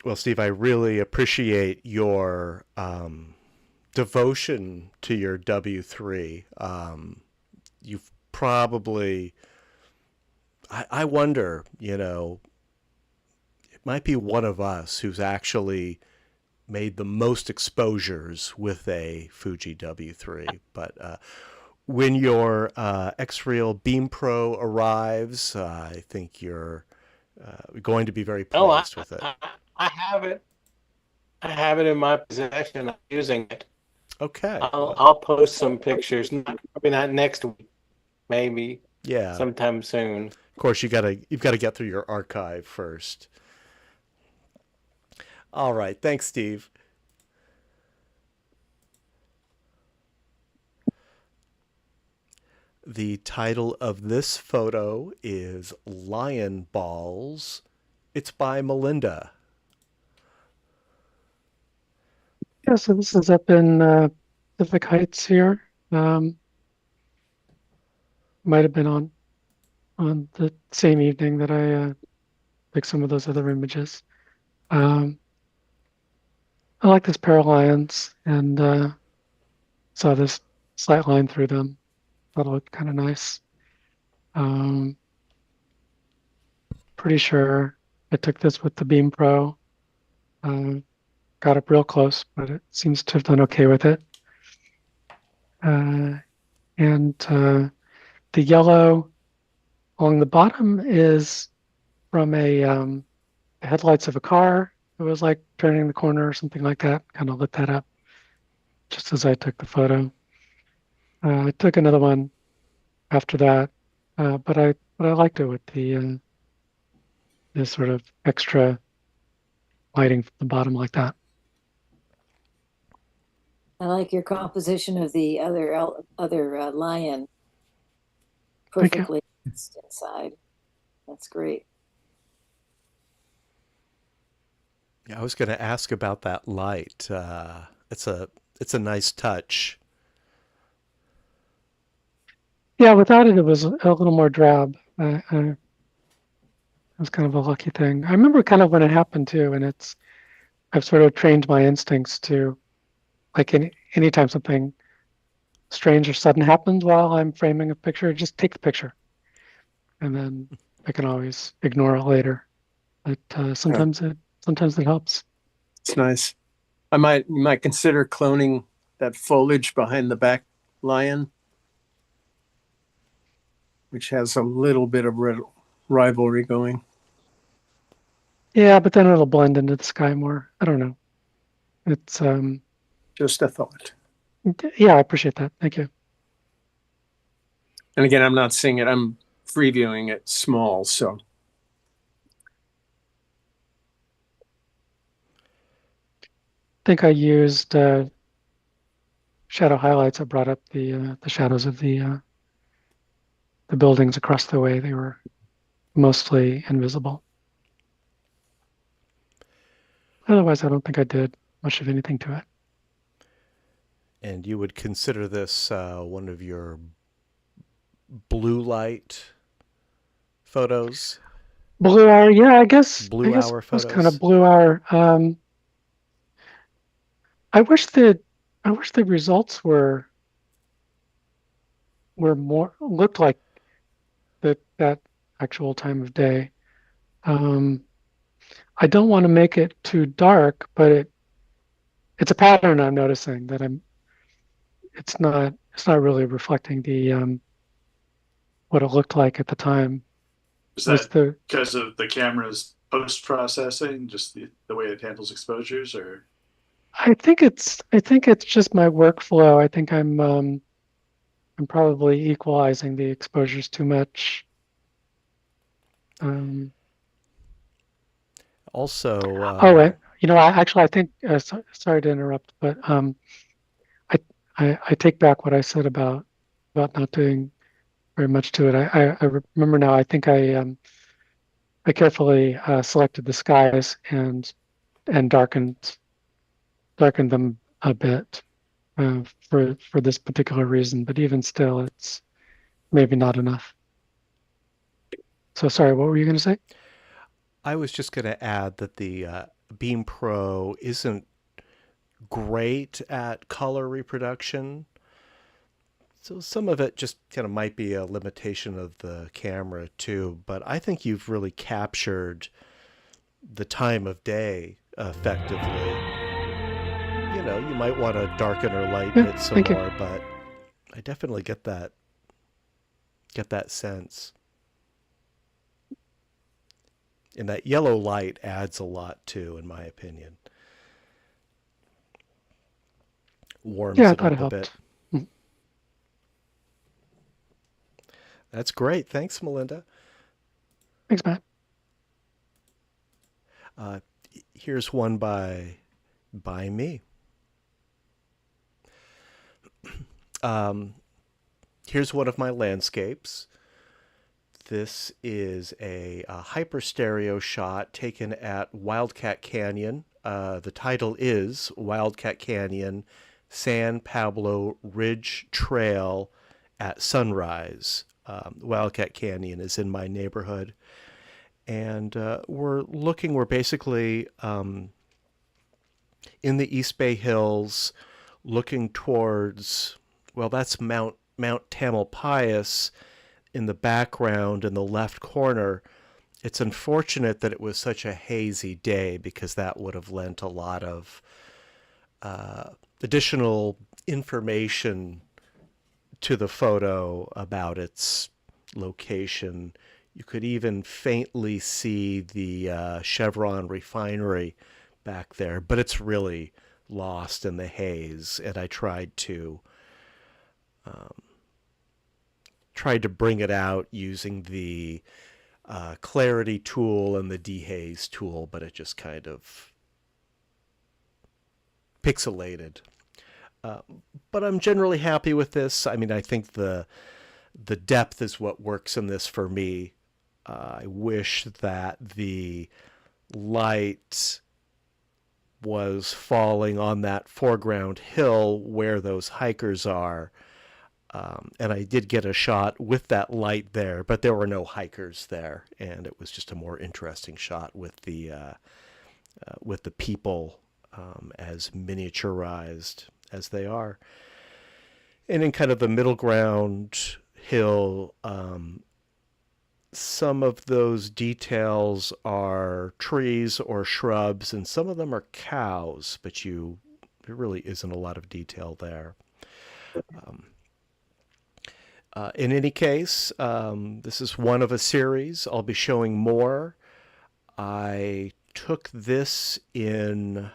[SPEAKER 1] Well, Steve, I really appreciate your devotion to your W3. You've probably, I wonder, it might be one of us who's actually made the most exposures with a Fuji W3. But when your X-Real Beam Pro arrives, I think you're going to be very pleased with it.
[SPEAKER 2] I have it. I have it in my possession. I'm using it.
[SPEAKER 1] Okay.
[SPEAKER 2] I'll post some pictures. Probably not next week. Maybe
[SPEAKER 1] Yeah.
[SPEAKER 2] sometime soon.
[SPEAKER 1] Of course, you've got to get through your archive first. All right. Thanks, Steve. The title of this photo is Lion Balls. It's by Melinda.
[SPEAKER 4] Yeah, so this is up in Pacific Heights here. Might have been on the same evening that I took some of those other images. I like this pair of lions and saw this slight line through them. Thought it looked kind of nice. Pretty sure I took this with the Beam Pro. Got up real close, but it seems to have done okay with it. And the yellow along the bottom is from a headlights of a car. It was like turning the corner or something like that. Kind of lit that up just as I took the photo. I took another one after that, but I liked it with the this sort of extra lighting from the bottom like that.
[SPEAKER 6] I like your composition of the other lion.
[SPEAKER 4] Thank you.
[SPEAKER 6] Perfectly inside. That's great.
[SPEAKER 1] Yeah, I was going to ask about that light. It's a nice touch.
[SPEAKER 4] Yeah, without it, it was a little more drab. It was kind of a lucky thing. I remember kind of when it happened too, and I've sort of trained my instincts to, like anytime something strange or sudden happens while I'm framing a picture, just take the picture, and then I can always ignore it later. But sometimes it helps.
[SPEAKER 8] It's nice. You might consider cloning that foliage behind the back lion, which has a little bit of rivalry going.
[SPEAKER 4] Yeah, but then it'll blend into the sky more. I don't know. It's
[SPEAKER 8] Just a thought.
[SPEAKER 4] yeah, I appreciate that. Thank you.
[SPEAKER 8] And again, I'm not seeing it. I'm previewing it small, so.
[SPEAKER 4] I think I used shadow highlights. I brought up the shadows of the buildings across the way. They were mostly invisible. Otherwise, I don't think I did much of anything to it.
[SPEAKER 1] And you would consider this one of your blue light photos?
[SPEAKER 4] Blue hour, yeah, I guess.
[SPEAKER 1] Blue hour
[SPEAKER 4] it was
[SPEAKER 1] photos.
[SPEAKER 4] kind of blue hour. I wish the results were more looked like that actual time of day. I don't want to make it too dark, but it's a pattern I'm noticing that it's not really reflecting the what it looked like at the time.
[SPEAKER 3] Is that because of the camera's post-processing, just the way it handles exposures, or?
[SPEAKER 4] I think it's just my workflow. I think I'm probably equalizing the exposures too much.
[SPEAKER 1] Also,
[SPEAKER 4] I think sorry to interrupt, but I take back what I said about not doing very much to it. I remember now. I think I carefully selected the skies and darkened them a bit for this particular reason. But even still, it's maybe not enough. So sorry, what were you going to say?
[SPEAKER 1] I was just going to add that the Beam Pro isn't great at color reproduction. So some of it just kind of might be a limitation of the camera too, but I think you've really captured the time of day effectively. you know, you might want to darken or lighten it some
[SPEAKER 4] thank you.
[SPEAKER 1] more, but I definitely get that sense. And that yellow light adds a lot too, in my opinion. Warms
[SPEAKER 4] Yeah, I
[SPEAKER 1] it
[SPEAKER 4] thought
[SPEAKER 1] up
[SPEAKER 4] it
[SPEAKER 1] a bit.
[SPEAKER 4] helped.
[SPEAKER 1] That's great. Thanks, Melinda.
[SPEAKER 4] Thanks, Matt.
[SPEAKER 1] Here's one by me. Here's one of my landscapes. This is a hyper stereo shot taken at Wildcat Canyon. The title is Wildcat Canyon, San Pablo Ridge Trail at sunrise. Wildcat Canyon is in my neighborhood. And we're basically in the East Bay Hills looking towards, well, that's Mount Tamalpais in the background in the left corner. It's unfortunate that it was such a hazy day because that would have lent a lot of additional information to the photo about its location. You could even faintly see the Chevron refinery back there, but it's really lost in the haze. And I tried to bring it out using the clarity tool and the dehaze tool, but it just kind of pixelated. But I'm generally happy with this. I mean, I think the depth is what works in this for me. I wish that the light was falling on that foreground hill where those hikers are. And I did get a shot with that light there, but there were no hikers there, and it was just a more interesting shot with the people as miniaturized as they are. And in kind of the middle ground hill, some of those details are trees or shrubs, and some of them are cows, but there really isn't a lot of detail there. In any case, this is one of a series. I'll be showing more. I took this in,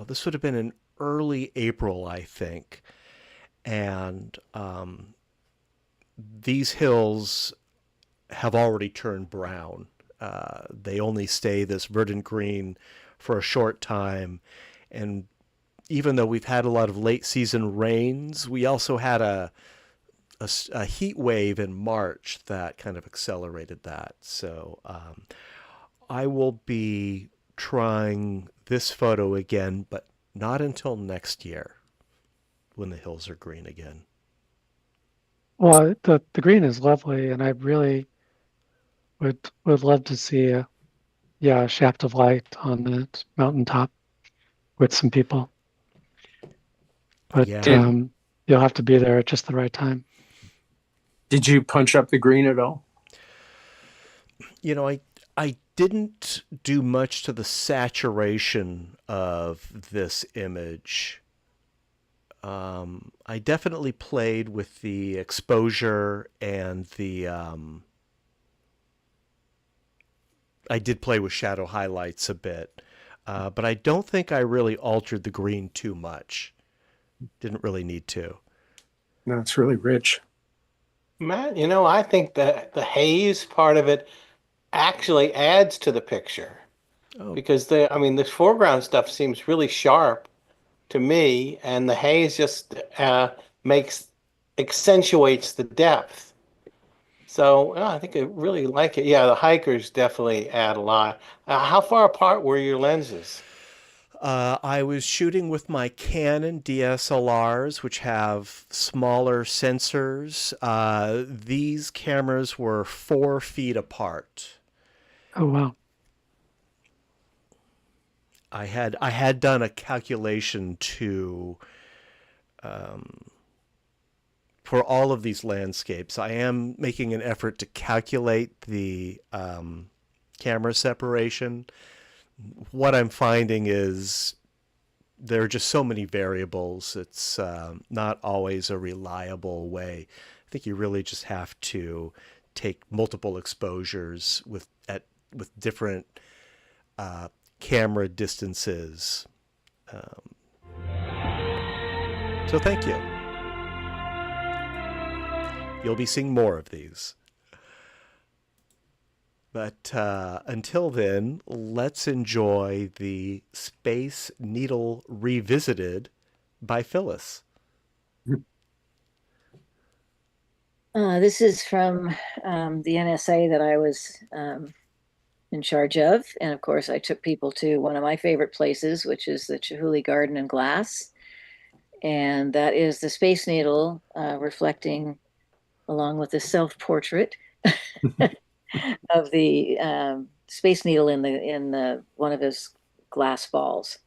[SPEAKER 1] this would have been in early April, I think. And these hills have already turned brown. They only stay this verdant green for a short time. And even though we've had a lot of late season rains, we also had a heat wave in March that kind of accelerated that. So I will be trying this photo again, but not until next year when the hills are green again.
[SPEAKER 4] Well, the green is lovely, and I really would love to see a shaft of light on the mountaintop with some people. But
[SPEAKER 1] Yeah.
[SPEAKER 4] you'll have to be there at just the right time.
[SPEAKER 8] Did you punch up the green at all?
[SPEAKER 1] You know, I didn't do much to the saturation of this image. I definitely played with the exposure and the I did play with shadow highlights a bit, but I don't think I really altered the green too much. Didn't really need to.
[SPEAKER 8] No, it's really rich.
[SPEAKER 2] Matt, I think that the haze part of it actually adds to the picture
[SPEAKER 1] Oh,
[SPEAKER 2] because this foreground stuff seems really sharp to me, and the haze just accentuates the depth. So I think I really like it. Yeah, the hikers definitely add a lot. How far apart were your lenses?
[SPEAKER 1] I was shooting with my Canon DSLRs, which have smaller sensors. These cameras were 4 feet apart.
[SPEAKER 4] Oh, wow.
[SPEAKER 1] I had done a calculation for all of these landscapes. I am making an effort to calculate the camera separation. What I'm finding is there are just so many variables. It's not always a reliable way. I think you really just have to take multiple exposures with different camera distances. So thank you. You'll be seeing more of these. But until then, let's enjoy the Space Needle Revisited by Phyllis.
[SPEAKER 6] This is from the NSA that I was in charge of. And of course, I took people to one of my favorite places, which is the Chihuly Garden and Glass. And that is the Space Needle reflecting along with the self-portrait of the Space Needle in the one of his glass balls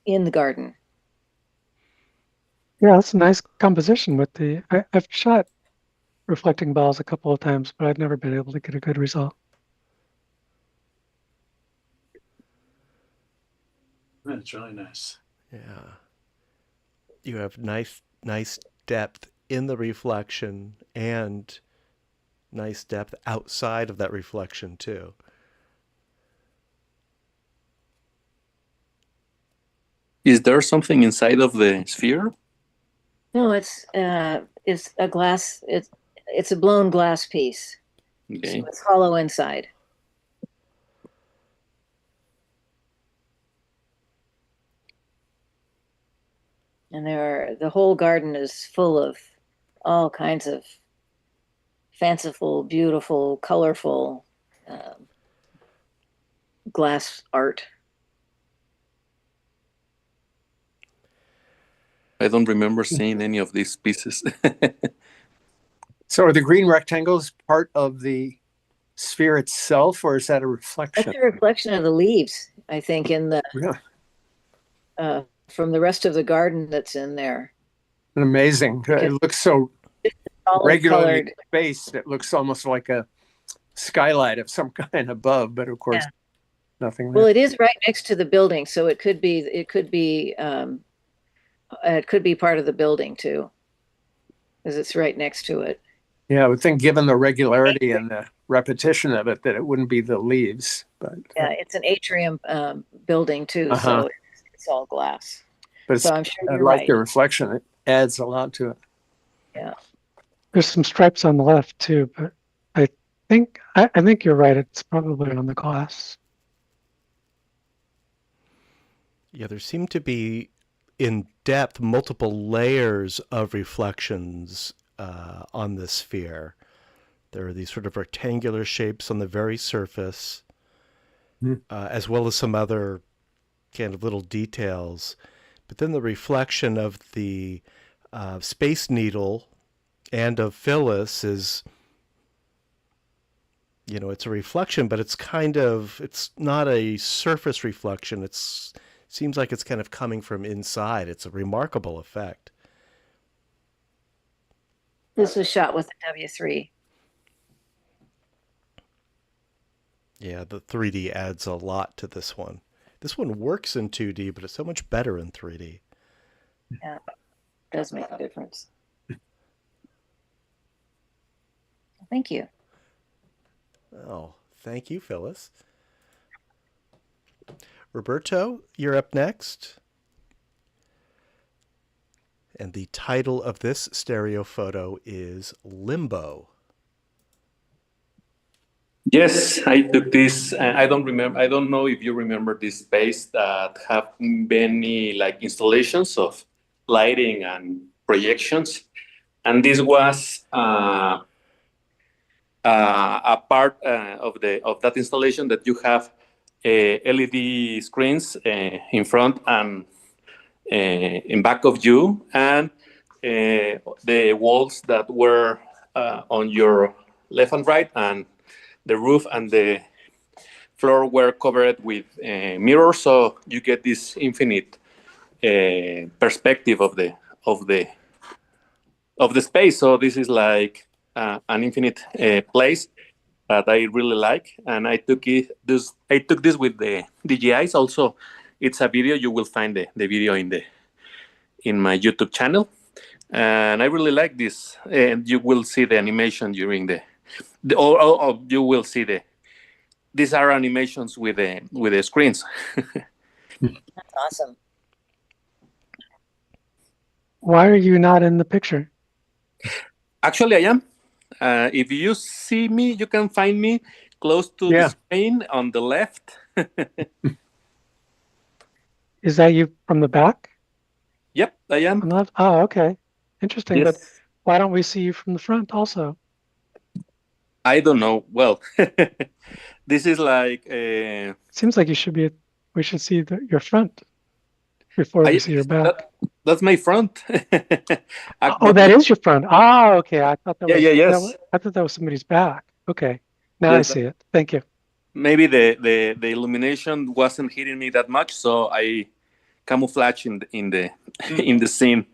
[SPEAKER 6] in the garden.
[SPEAKER 4] Yeah, that's a nice composition with the. I've shot reflecting balls a couple of times, but I've never been able to get a good result.
[SPEAKER 3] That's really nice.
[SPEAKER 1] Yeah. You have nice depth in the reflection and nice depth outside of that reflection too.
[SPEAKER 5] Is there something inside of the sphere?
[SPEAKER 6] No, it's a glass. It's a blown glass piece.
[SPEAKER 5] Okay.
[SPEAKER 6] So it's hollow inside. And the whole garden is full of all kinds of fanciful, beautiful, colorful glass art.
[SPEAKER 5] I don't remember seeing any of these pieces.
[SPEAKER 8] So are the green rectangles part of the sphere itself, or is that a reflection?
[SPEAKER 6] That's a reflection of the leaves, I think, in the
[SPEAKER 8] Yeah,
[SPEAKER 6] from the rest of the garden that's in there.
[SPEAKER 8] amazing. It looks so
[SPEAKER 6] Solid
[SPEAKER 8] regularly
[SPEAKER 6] colored.
[SPEAKER 8] spaced. It looks almost like a skylight of some kind above, but of course, nothing there.
[SPEAKER 6] Well, it is right next to the building, so it could be part of the building too, because it's right next to it.
[SPEAKER 8] Yeah, I would think given the regularity and the repetition of it, that it wouldn't be the leaves, but
[SPEAKER 6] Yeah, it's an atrium building too, so it's all glass.
[SPEAKER 8] but
[SPEAKER 6] So I'm sure
[SPEAKER 8] I
[SPEAKER 6] you're
[SPEAKER 8] like
[SPEAKER 6] right.
[SPEAKER 8] the reflection. It adds a lot to it.
[SPEAKER 6] Yeah.
[SPEAKER 4] There's some stripes on the left too, but I think you're right. It's probably on the glass.
[SPEAKER 1] Yeah, there seem to be in depth multiple layers of reflections on the sphere. There are these sort of rectangular shapes on the very surface, as well as some other kind of little details. But then the reflection of the Space Needle and of Phyllis is, it's a reflection, but it's not a surface reflection. It seems like it's kind of coming from inside. It's a remarkable effect.
[SPEAKER 6] This was shot with a W3.
[SPEAKER 1] Yeah, the 3D adds a lot to this one. This one works in 2D, but it's so much better in 3D.
[SPEAKER 6] Yeah, it does make a difference. Thank you.
[SPEAKER 1] Oh, thank you, Phyllis. Roberto, you're up next. And the title of this stereo photo is Limbo.
[SPEAKER 5] Yes, I took this. I don't know if you remember this space that have many installations of lighting and projections, and this was a part of that installation that you have LED screens in front and in back of you, and the walls that were on your left and right, and the roof and the floor were covered with mirrors, so you get this infinite perspective of the space. So this is like an infinite place. that I really like, and I took this with the DJIs. Also, it's a video. You will find the video in my YouTube channel, and I really like this. And you will see the animation during or you will see these are animations with the screens.
[SPEAKER 6] That's awesome.
[SPEAKER 4] Why are you not in the picture?
[SPEAKER 5] Actually, I am. If you see me, you can find me close to the screen on the left.
[SPEAKER 4] Is that you from the back?
[SPEAKER 5] Yep, I am.
[SPEAKER 4] On the left? Oh, okay. Interesting.
[SPEAKER 5] Yes.
[SPEAKER 4] But why don't we see you from the front also?
[SPEAKER 5] I don't know. Well, this is like.
[SPEAKER 4] Seems like we should see your front before we see your back.
[SPEAKER 5] That's my front.
[SPEAKER 4] Oh, that is your front. Oh, okay. I thought that was.
[SPEAKER 5] Yes.
[SPEAKER 4] I thought that was somebody's back. Okay, now I see it. Thank you.
[SPEAKER 5] Maybe the illumination wasn't hitting me that much, so I camouflage in the scene.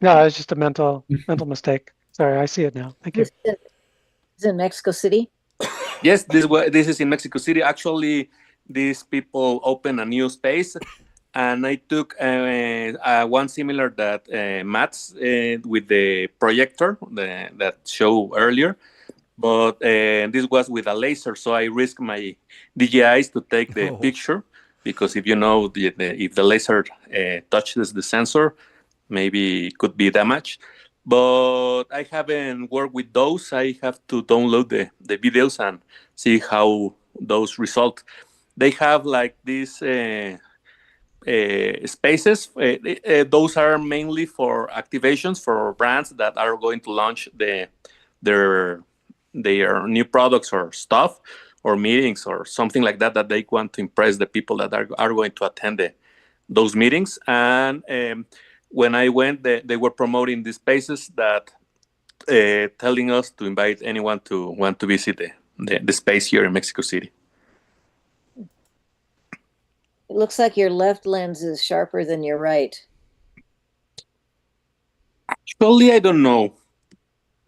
[SPEAKER 4] No, it's just a mental mistake. Sorry, I see it now. Thank you.
[SPEAKER 6] Is it in Mexico City?
[SPEAKER 5] Yes, this is in Mexico City. Actually, these people open a new space, and I took one similar that Matt's with the projector that show earlier, but this was with a laser, so I risked my DJIs to take the picture, because if you know if the laser touches the sensor, maybe it could be damaged. But I haven't worked with those. I have to download the videos and see how those result. They have like these spaces. Those are mainly for activations for brands that are going to launch their new products or stuff, or meetings or something like that they want to impress the people that are going to attend those meetings. And when I went, they were promoting these spaces that telling us to invite anyone to want to visit the space here in Mexico City.
[SPEAKER 6] It looks like your left lens is sharper than your right.
[SPEAKER 5] Actually, I don't know,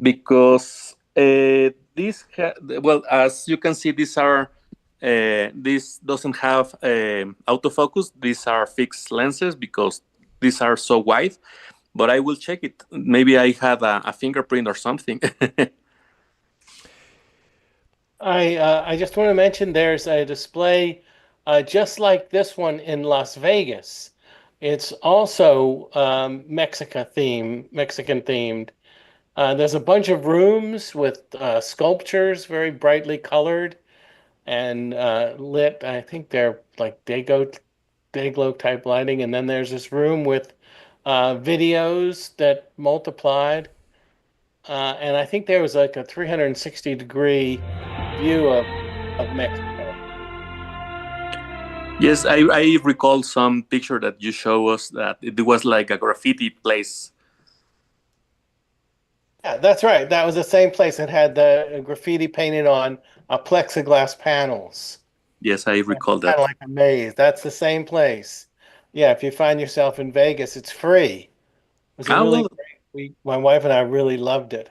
[SPEAKER 5] because as you can see, these are this doesn't have autofocus. These are fixed lenses because these are so wide. But I will check it. Maybe I had a fingerprint or something.
[SPEAKER 2] I just want to mention there's a display just like this one in Las Vegas. It's also Mexican themed. There's a bunch of rooms with sculptures, very brightly colored and lit. I think they're like day-glow type lighting. And then there's this room with videos that multiplied. And I think there was like a 360-degree view of Mexico.
[SPEAKER 5] Yes, I recall some picture that you show us that it was like a graffiti place.
[SPEAKER 2] Yeah, that's right. That was the same place that had the graffiti painted on plexiglass panels.
[SPEAKER 5] Yes, I recall that.
[SPEAKER 2] Kind of like a maze. That's the same place. Yeah, if you find yourself in Vegas, it's free. It was really great. My wife and I really loved it.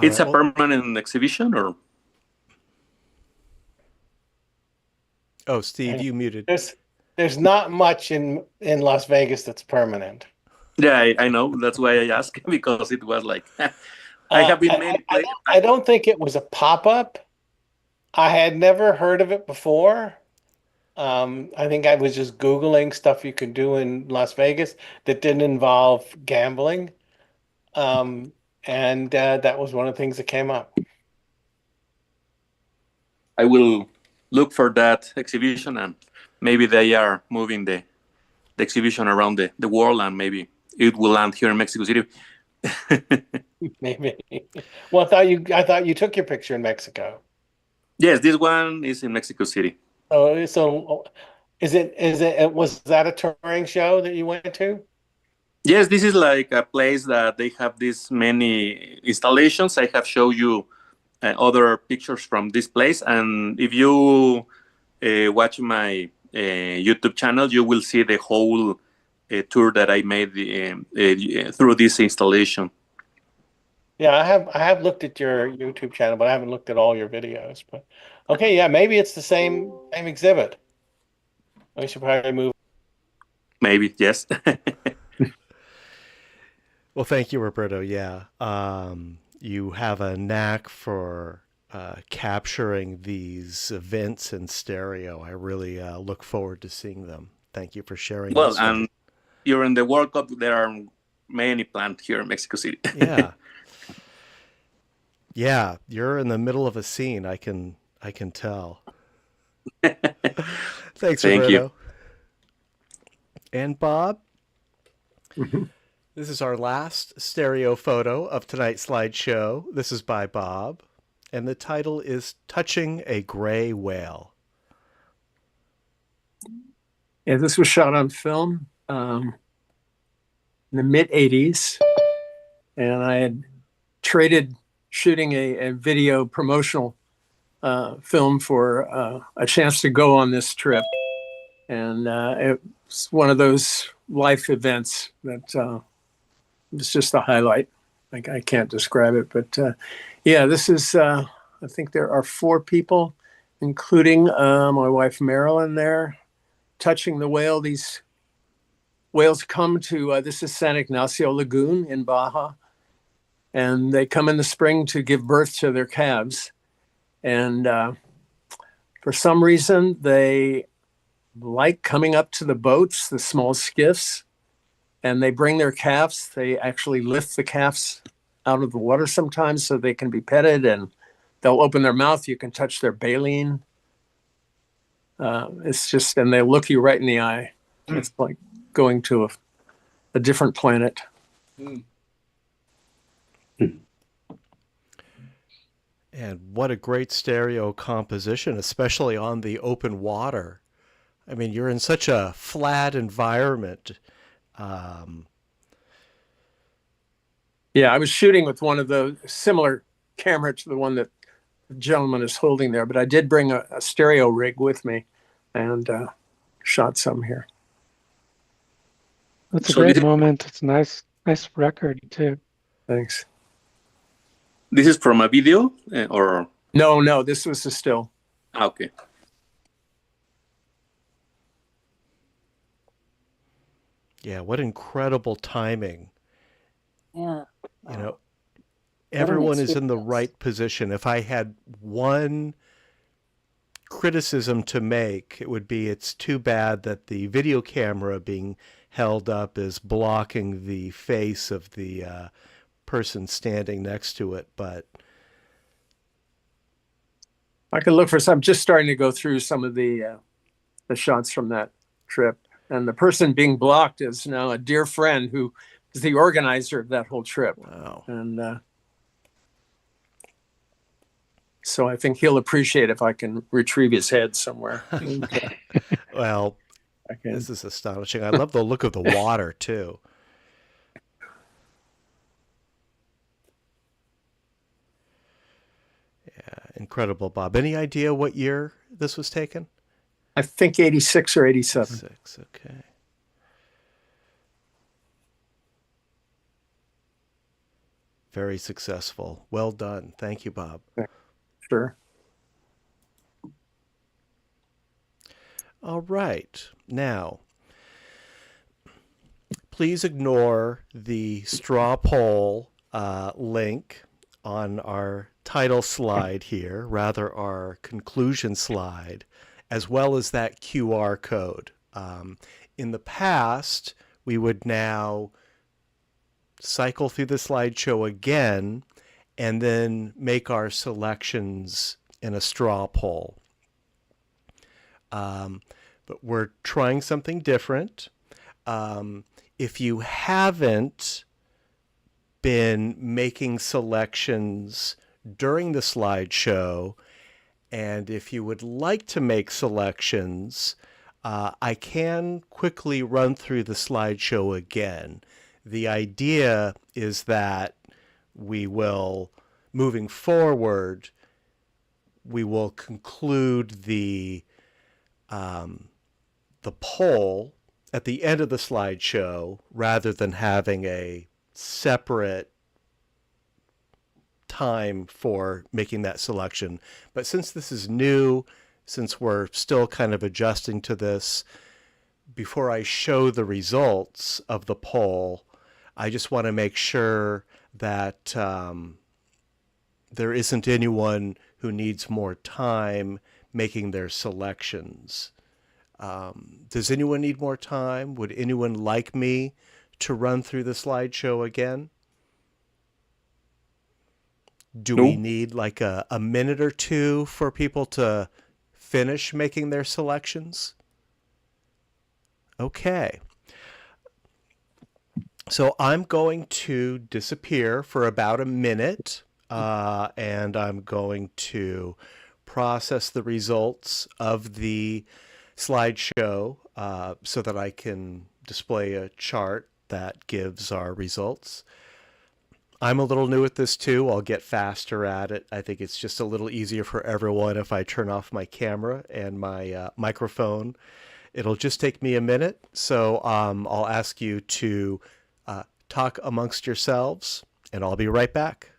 [SPEAKER 5] It's a permanent exhibition, or?
[SPEAKER 1] Oh, Steve, you muted.
[SPEAKER 2] There's not much in Las Vegas that's permanent.
[SPEAKER 5] Yeah, I know. That's why I asked, because it was like I have been many places.
[SPEAKER 2] I don't think it was a pop-up. I had never heard of it before. I think I was just Googling stuff you could do in Las Vegas that didn't involve gambling. And that was one of the things that came up.
[SPEAKER 5] I will look for that exhibition, and maybe they are moving the exhibition around the world, and maybe it will land here in Mexico City.
[SPEAKER 2] Maybe. Well, I thought you took your picture in Mexico.
[SPEAKER 5] Yes, this one is in Mexico City.
[SPEAKER 2] So was that a touring show that you went to?
[SPEAKER 5] Yes, this is like a place that they have this many installations. I have shown you other pictures from this place, and if you watch my YouTube channel, you will see the whole tour that I made through this installation.
[SPEAKER 2] Yeah, I have looked at your YouTube channel, but I haven't looked at all your videos. But okay, yeah, maybe it's the same exhibit. We should probably move.
[SPEAKER 5] Maybe, yes.
[SPEAKER 1] Well, thank you, Roberto. Yeah. You have a knack for capturing these events in stereo. I really look forward to seeing them. Thank you for sharing
[SPEAKER 5] Well,
[SPEAKER 1] this.
[SPEAKER 5] and during the World Cup, there are many planned here in Mexico City.
[SPEAKER 1] Yeah. Yeah, you're in the middle of a scene. I can tell. Thanks,
[SPEAKER 5] Thank
[SPEAKER 1] Roberto.
[SPEAKER 5] you.
[SPEAKER 1] And Bob,
[SPEAKER 8] Mhm.
[SPEAKER 1] this is our last stereo photo of tonight's slideshow. This is by Bob, and the title is Touching a Gray Whale.
[SPEAKER 8] Yeah, this was shot on film in the mid 80s. And I had traded shooting a video promotional film for a chance to go on this trip. And it's one of those life events that was just a highlight. I can't describe it, but yeah, this is, I think there are 4 people, including my wife Marilyn there, touching the whale. These whales come to, this is San Ignacio Lagoon in Baja, and they come in the spring to give birth to their calves. And for some reason, they like coming up to the boats, the small skiffs, and they bring their calves. They actually lift the calves out of the water sometimes so they can be petted, and they'll open their mouth. You can touch their baleen. It's just, and they look you right in the eye. It's like going to a different planet.
[SPEAKER 1] And what a great stereo composition, especially on the open water. I mean, you're in such a flat environment.
[SPEAKER 8] Yeah, I was shooting with one of those similar camera to the one that the gentleman is holding there, but I did bring a stereo rig with me and shot some here.
[SPEAKER 4] That's a
[SPEAKER 5] So
[SPEAKER 4] great
[SPEAKER 5] this-
[SPEAKER 4] moment. It's a nice record too.
[SPEAKER 8] Thanks.
[SPEAKER 5] This is from a video or?
[SPEAKER 8] No, this was a still.
[SPEAKER 5] Okay.
[SPEAKER 1] Yeah, what incredible timing.
[SPEAKER 6] Yeah.
[SPEAKER 1] You know,
[SPEAKER 6] an
[SPEAKER 1] everyone is in the
[SPEAKER 6] experience.
[SPEAKER 1] right position. If I had one criticism to make, it would be it's too bad that the video camera being held up is blocking the face of the person standing next to it. But
[SPEAKER 8] I can look for some. I'm just starting to go through some of the shots from that trip. And the person being blocked is now a dear friend who is the organizer of that whole trip.
[SPEAKER 1] wow.
[SPEAKER 8] And so I think he'll appreciate if I can retrieve his head somewhere. Okay.
[SPEAKER 1] Well,
[SPEAKER 8] I can.
[SPEAKER 1] this is astonishing. I love the look of the water too. Yeah, incredible, Bob. Any idea what year this was taken?
[SPEAKER 8] I think 86 or 87.
[SPEAKER 1] 6, okay. Very successful. Well done. Thank you, Bob.
[SPEAKER 8] Sure.
[SPEAKER 1] All right. Now, please ignore the straw poll link on our title slide here, rather our conclusion slide, as well as that QR code. In the past, we would now cycle through the slideshow again and then make our selections in a straw poll. But we're trying something different. If you haven't been making selections during the slideshow, and if you would like to make selections, I can quickly run through the slideshow again. The idea is that we will, moving forward, we will conclude the poll at the end of the slideshow rather than having a separate time for making that selection. But since this is new, since we're still kind of adjusting to this, before I show the results of the poll, I just want to make sure that there isn't anyone who needs more time making their selections. Does anyone need more time? Would anyone like me to run through the slideshow again? Do we need like a minute or two for people to finish making their selections? Okay. So I'm going to disappear for about a minute, and I'm going to process the results of the slideshow so that I can display a chart that gives our results. I'm a little new at this too. I'll get faster at it. I think it's just a little easier for everyone if I turn off my camera and my microphone. It'll just take me a minute, so I'll ask you to talk amongst yourselves, and I'll be right back.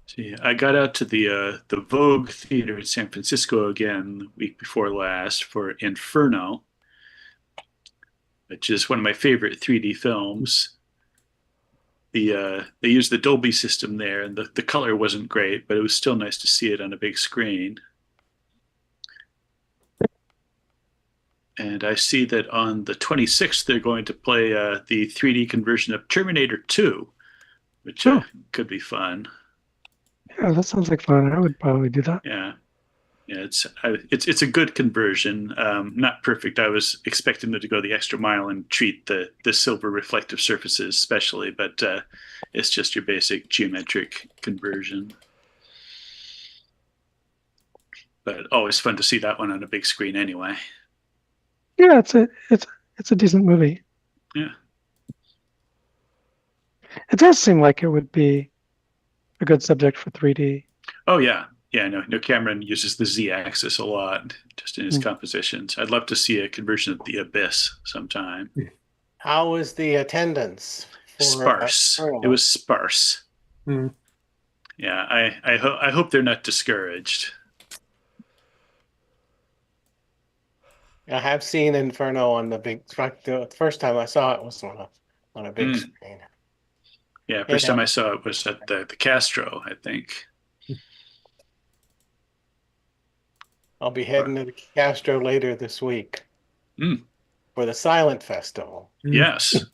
[SPEAKER 3] See, I got out to the Vogue Theater in San Francisco again the week before last for Inferno, which is one of my favorite 3D films. They used the Dolby system there, and the color wasn't great, but it was still nice to see it on a big screen. And I see that on the 26th, they're going to play the 3D conversion of Terminator 2, which could be fun.
[SPEAKER 4] Yeah, that sounds like fun. I would probably do that.
[SPEAKER 3] Yeah, it's a good conversion. Not perfect. I was expecting them to go the extra mile and treat the silver reflective surfaces specially, but it's just your basic geometric conversion. But always fun to see that one on a big screen anyway.
[SPEAKER 4] Yeah, it's a decent movie.
[SPEAKER 3] Yeah.
[SPEAKER 4] It does seem like it would be a good subject for 3D.
[SPEAKER 3] Oh yeah. Yeah, no, Cameron uses the Z-axis a lot just in his compositions. I'd love to see a conversion of The Abyss sometime.
[SPEAKER 2] How was the attendance?
[SPEAKER 3] Sparse. It was sparse. Yeah, I hope they're not discouraged.
[SPEAKER 2] I have seen Inferno on the big. The first time I saw it was on a big screen.
[SPEAKER 3] Yeah, first time I saw it was at the Castro, I think.
[SPEAKER 2] I'll be heading to the Castro later this week for the Silent Festival.
[SPEAKER 3] Yes.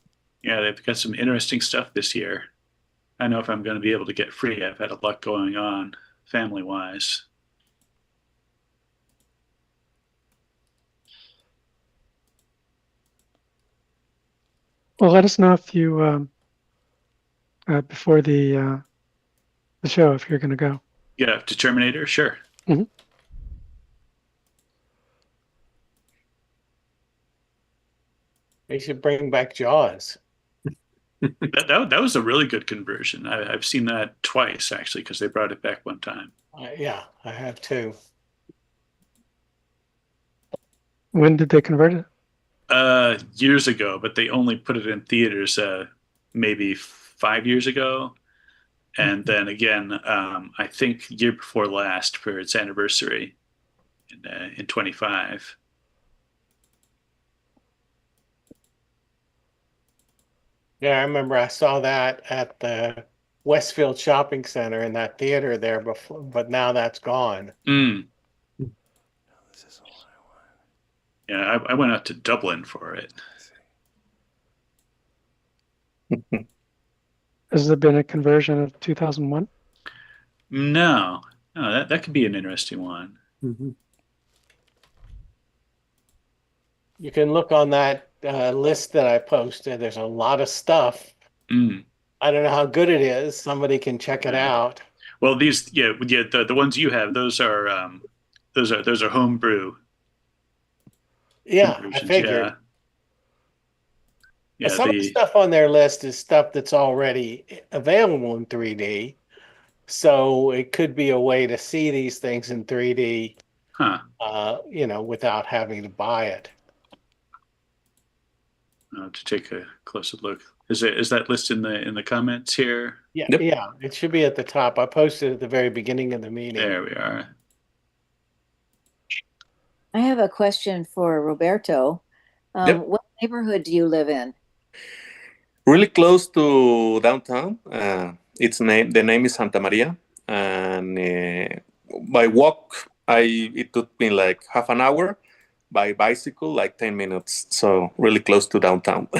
[SPEAKER 3] Yeah, they've got some interesting stuff this year. I know if I'm going to be able to get free. I've had a lot going on family-wise.
[SPEAKER 4] Well, let us know if you before the show if you're going to go.
[SPEAKER 3] Yeah, to Terminator, sure.
[SPEAKER 2] They should bring back Jaws.
[SPEAKER 3] that was a really good conversion. I've seen that twice actually because they brought it back one time.
[SPEAKER 2] Yeah, I have too.
[SPEAKER 4] When did they convert it?
[SPEAKER 3] Years ago, but they only put it in theaters maybe 5 years ago. And then again, I think year before last for its anniversary in 25.
[SPEAKER 2] Yeah, I remember I saw that at the Westfield Shopping Center in that theater there before, but now that's gone.
[SPEAKER 3] Yeah, I went out to Dublin for it.
[SPEAKER 4] Has there been a conversion of 2001?
[SPEAKER 3] No, that could be an interesting one.
[SPEAKER 2] You can look on that list that I posted. There's a lot of stuff. I don't know how good it is. Somebody can check it out.
[SPEAKER 3] Well, the ones you have, those those are homebrew
[SPEAKER 2] Yeah, I
[SPEAKER 3] conversions.
[SPEAKER 2] figured.
[SPEAKER 3] Yeah.
[SPEAKER 2] Some of the stuff on their list is stuff that's already available in 3D. So it could be a way to see these things in 3D, without having to buy it.
[SPEAKER 3] To take a closer look. Is that list in the comments here?
[SPEAKER 2] Yeah,
[SPEAKER 5] Yep.
[SPEAKER 2] yeah, it should be at the top. I posted at the very beginning of the meeting.
[SPEAKER 3] There we are.
[SPEAKER 6] I have a question for Roberto.
[SPEAKER 5] Yep.
[SPEAKER 6] What neighborhood do you live in?
[SPEAKER 5] Really close to downtown. The name is Santa Maria, and by walk, it took me like half an hour. By bicycle, like 10 minutes. So really close to downtown.
[SPEAKER 6] All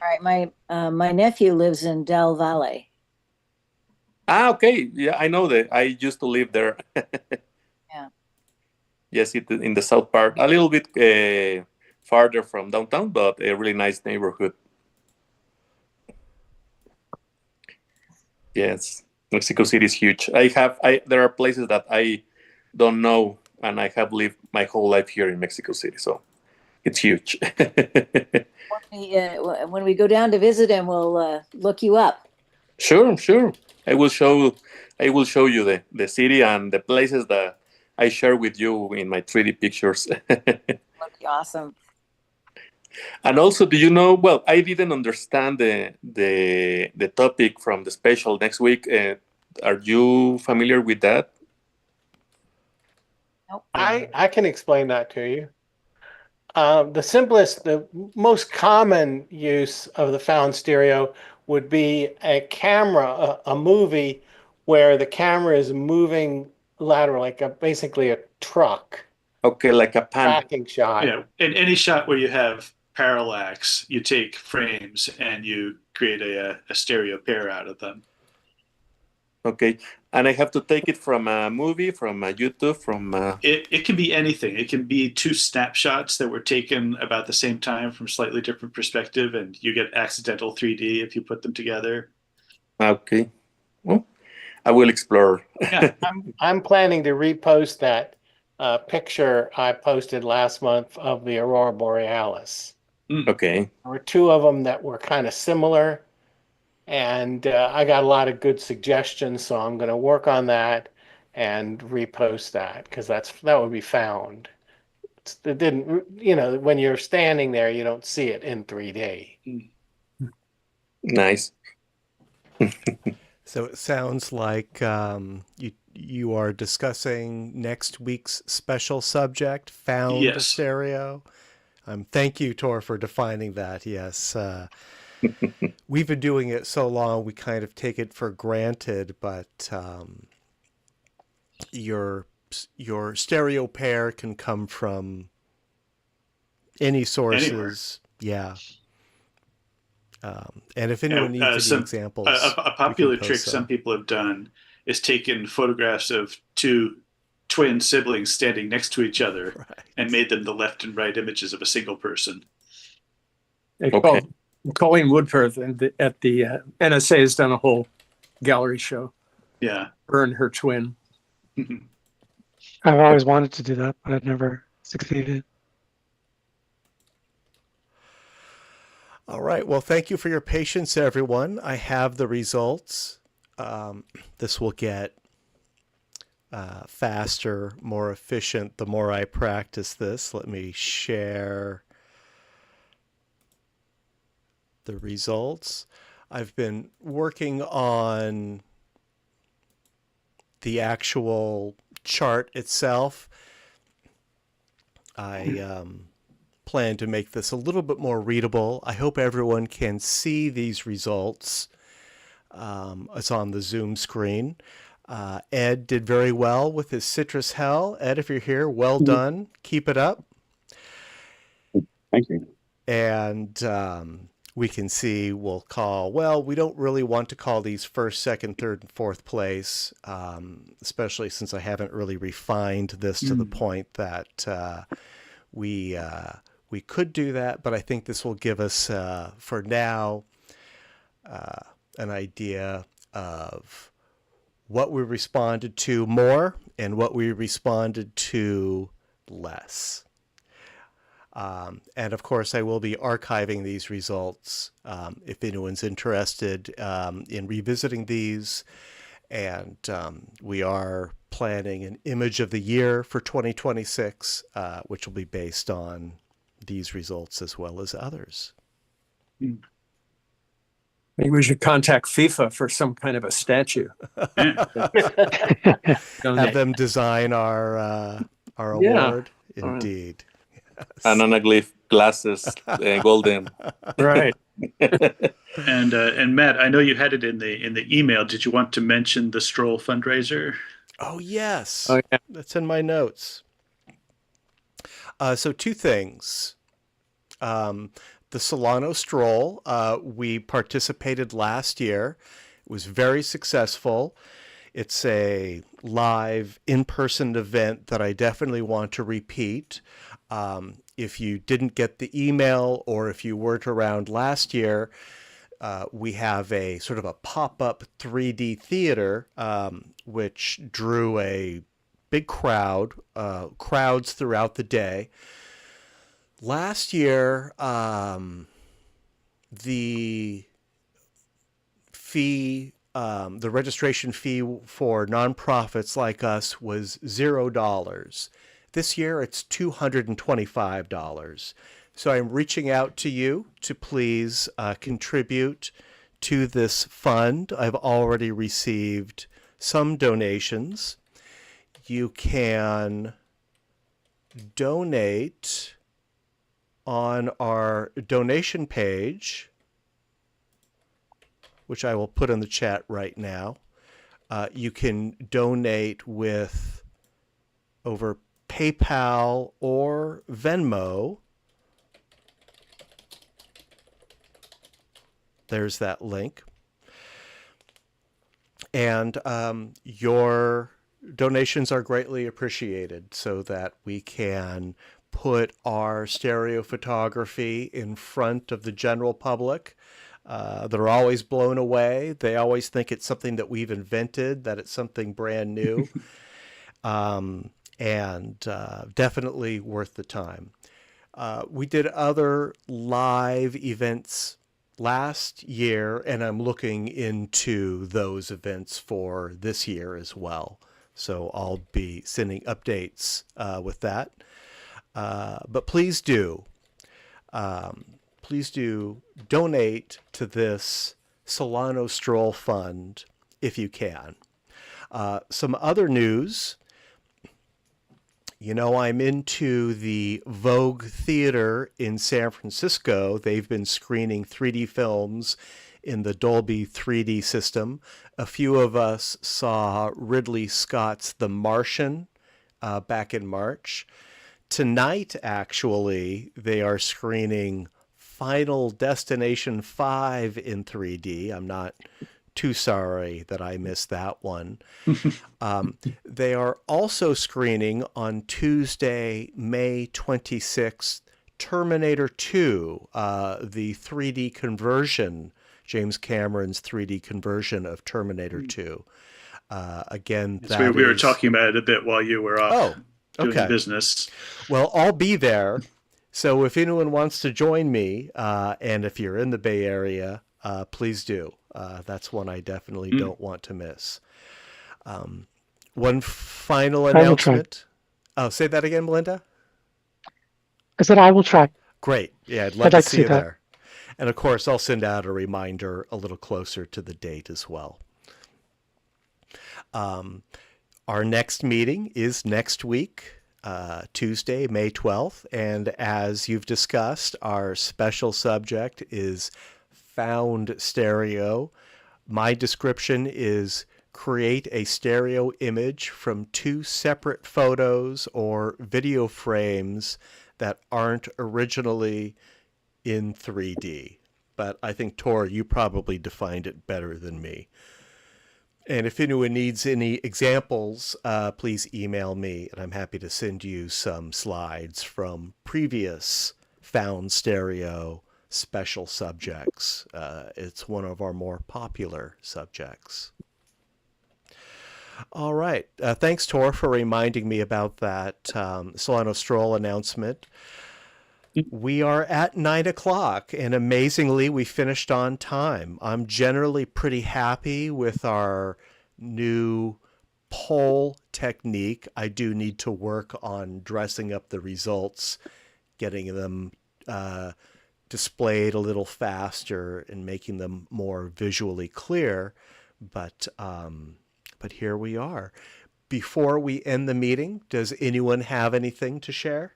[SPEAKER 6] right, my nephew lives in Del Valle.
[SPEAKER 5] Okay. Yeah, I know that. I used to live there.
[SPEAKER 6] Yeah.
[SPEAKER 5] Yes, in the south part, a little bit farther from downtown, but a really nice neighborhood. Yes, Mexico City is huge. There are places that I don't know, and I have lived my whole life here in Mexico City, so it's huge.
[SPEAKER 6] When we go down to visit him, we'll look you up.
[SPEAKER 5] Sure. I will show you the city and the places that I share with you in my 3D pictures.
[SPEAKER 6] That'd be awesome.
[SPEAKER 5] And also, do you know? Well, I didn't understand the topic from the special next week. Are you familiar with that?
[SPEAKER 6] Nope.
[SPEAKER 2] I can explain that to you. The most common use of the found stereo would be a camera, a movie where the camera is moving lateral, like basically a truck.
[SPEAKER 5] Okay, like a pan.
[SPEAKER 2] Tracking shot.
[SPEAKER 3] Yeah, in any shot where you have parallax, you take frames and you create a stereo pair out of them.
[SPEAKER 5] Okay, and I have to take it from a movie, from a YouTube, from
[SPEAKER 3] It can be anything. It can be two snapshots that were taken about the same time from slightly different perspective, and you get accidental 3D if you put them together.
[SPEAKER 5] Okay, well, I will explore.
[SPEAKER 3] Yeah.
[SPEAKER 2] I'm planning to repost that picture I posted last month of the Aurora Borealis.
[SPEAKER 5] Okay.
[SPEAKER 2] There were two of them that were kind of similar, and I got a lot of good suggestions, so I'm going to work on that and repost that because that would be found. It didn't, when you're standing there, you don't see it in 3D.
[SPEAKER 5] Nice.
[SPEAKER 1] So it sounds like you are discussing next week's special subject, found
[SPEAKER 3] Yes.
[SPEAKER 1] stereo. Thank you, Tor, for defining that. Yes. We've been doing it so long, we kind of take it for granted, but your stereo pair can come from any sources.
[SPEAKER 3] Anywhere.
[SPEAKER 1] Yeah. And if anyone needs any examples,
[SPEAKER 3] a popular trick some people have done is taken photographs of two twin siblings standing next to each other and made them the left and right images of a single person.
[SPEAKER 8] Colleen Woodforth at the NSA has done a whole gallery show.
[SPEAKER 3] Yeah.
[SPEAKER 8] Her and her twin.
[SPEAKER 4] I've always wanted to do that, but I've never succeeded.
[SPEAKER 1] All right. Well, thank you for your patience, everyone. I have the results. This will get faster, more efficient the more I practice this. Let me share the results. I've been working on the actual chart itself. I plan to make this a little bit more readable. I hope everyone can see these results. It's on the Zoom screen. Ed did very well with his citrus hell. Ed, if you're here, well done. Keep it up.
[SPEAKER 7] Thank you.
[SPEAKER 1] And we can see, we don't really want to call these first, second, third, and fourth place, especially since I haven't really refined this to the point that we could do that. But I think this will give us, for now, an idea of what we responded to more and what we responded to less. And of course, I will be archiving these results if anyone's interested in revisiting these. And we are planning an image of the year for 2026, which will be based on these results as well as others.
[SPEAKER 8] Maybe we should contact FIFA for some kind of a statue.
[SPEAKER 1] Have them design our award. Indeed.
[SPEAKER 5] An anaglyph glasses, golden.
[SPEAKER 8] Right.
[SPEAKER 3] And Matt, I know you had it in the email. Did you want to mention the Stroll fundraiser?
[SPEAKER 1] Oh, yes.
[SPEAKER 8] Oh, yeah.
[SPEAKER 1] That's in my notes. So two things. The Solano Stroll, we participated last year. It was very successful. It's a live in-person event that I definitely want to repeat. If you didn't get the email or if you weren't around last year, we have a sort of a pop-up 3D theater, which drew a big crowds throughout the day. Last year, the fee, the registration fee for nonprofits like us was $0. This year, it's $225. So I'm reaching out to you to please contribute to this fund. I've already received some donations. You can donate on our donation page, which I will put in the chat right now. You can donate with over PayPal or Venmo. There's that link. And your donations are greatly appreciated so that we can put our stereo photography in front of the general public. They're always blown away. They always think it's something that we've invented, that it's something brand new. And definitely worth the time. We did other live events last year, and I'm looking into those events for this year as well. So I'll be sending updates with that. But please do donate to this Solano Stroll Fund if you can. Some other news. You know, I'm into the Vogue Theater in San Francisco. They've been screening 3D films in the Dolby 3D system. A few of us saw Ridley Scott's The Martian back in March. Tonight, actually, they are screening Final Destination 5 in 3D. I'm not too sorry that I missed that one. They are also screening on Tuesday, May 26th, Terminator 2, the 3D conversion, James Cameron's 3D conversion of Terminator 2. Again,
[SPEAKER 3] we were talking about it a bit while you were off doing business.
[SPEAKER 1] Well, I'll be there. So if anyone wants to join me, and if you're in the Bay Area, please do. That's one I definitely don't want to miss. One final announcement. Oh, say that again, Melinda?
[SPEAKER 4] I said I will try.
[SPEAKER 1] Great. Yeah, I'd love to see you there. And of course, I'll send out a reminder a little closer to the date as well. Our next meeting is next week, Tuesday, May 12th. And as you've discussed, our special subject is found stereo. My description is create a stereo image from two separate photos or video frames that aren't originally in 3D. But I think, Tor, you probably defined it better than me. And if anyone needs any examples, please email me, and I'm happy to send you some slides from previous found stereo special subjects. It's one of our more popular subjects. All right. Thanks, Tor, for reminding me about that Solano Stroll announcement. We are at 9 o'clock, and amazingly, we finished on time. I'm generally pretty happy with our new poll technique. I do need to work on dressing up the results, getting them displayed a little faster and making them more visually clear. But here we are. Before we end the meeting, does anyone have anything to share?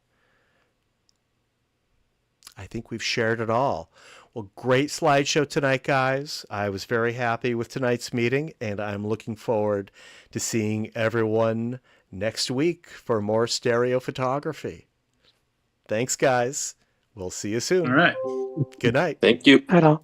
[SPEAKER 1] I think we've shared it all. Well, great slideshow tonight, guys. I was very happy with tonight's meeting, and I'm looking forward to seeing everyone next week for more stereo photography. Thanks, guys. We'll see you soon.
[SPEAKER 3] All right.
[SPEAKER 1] Good night.
[SPEAKER 5] Thank you.
[SPEAKER 4] I don't.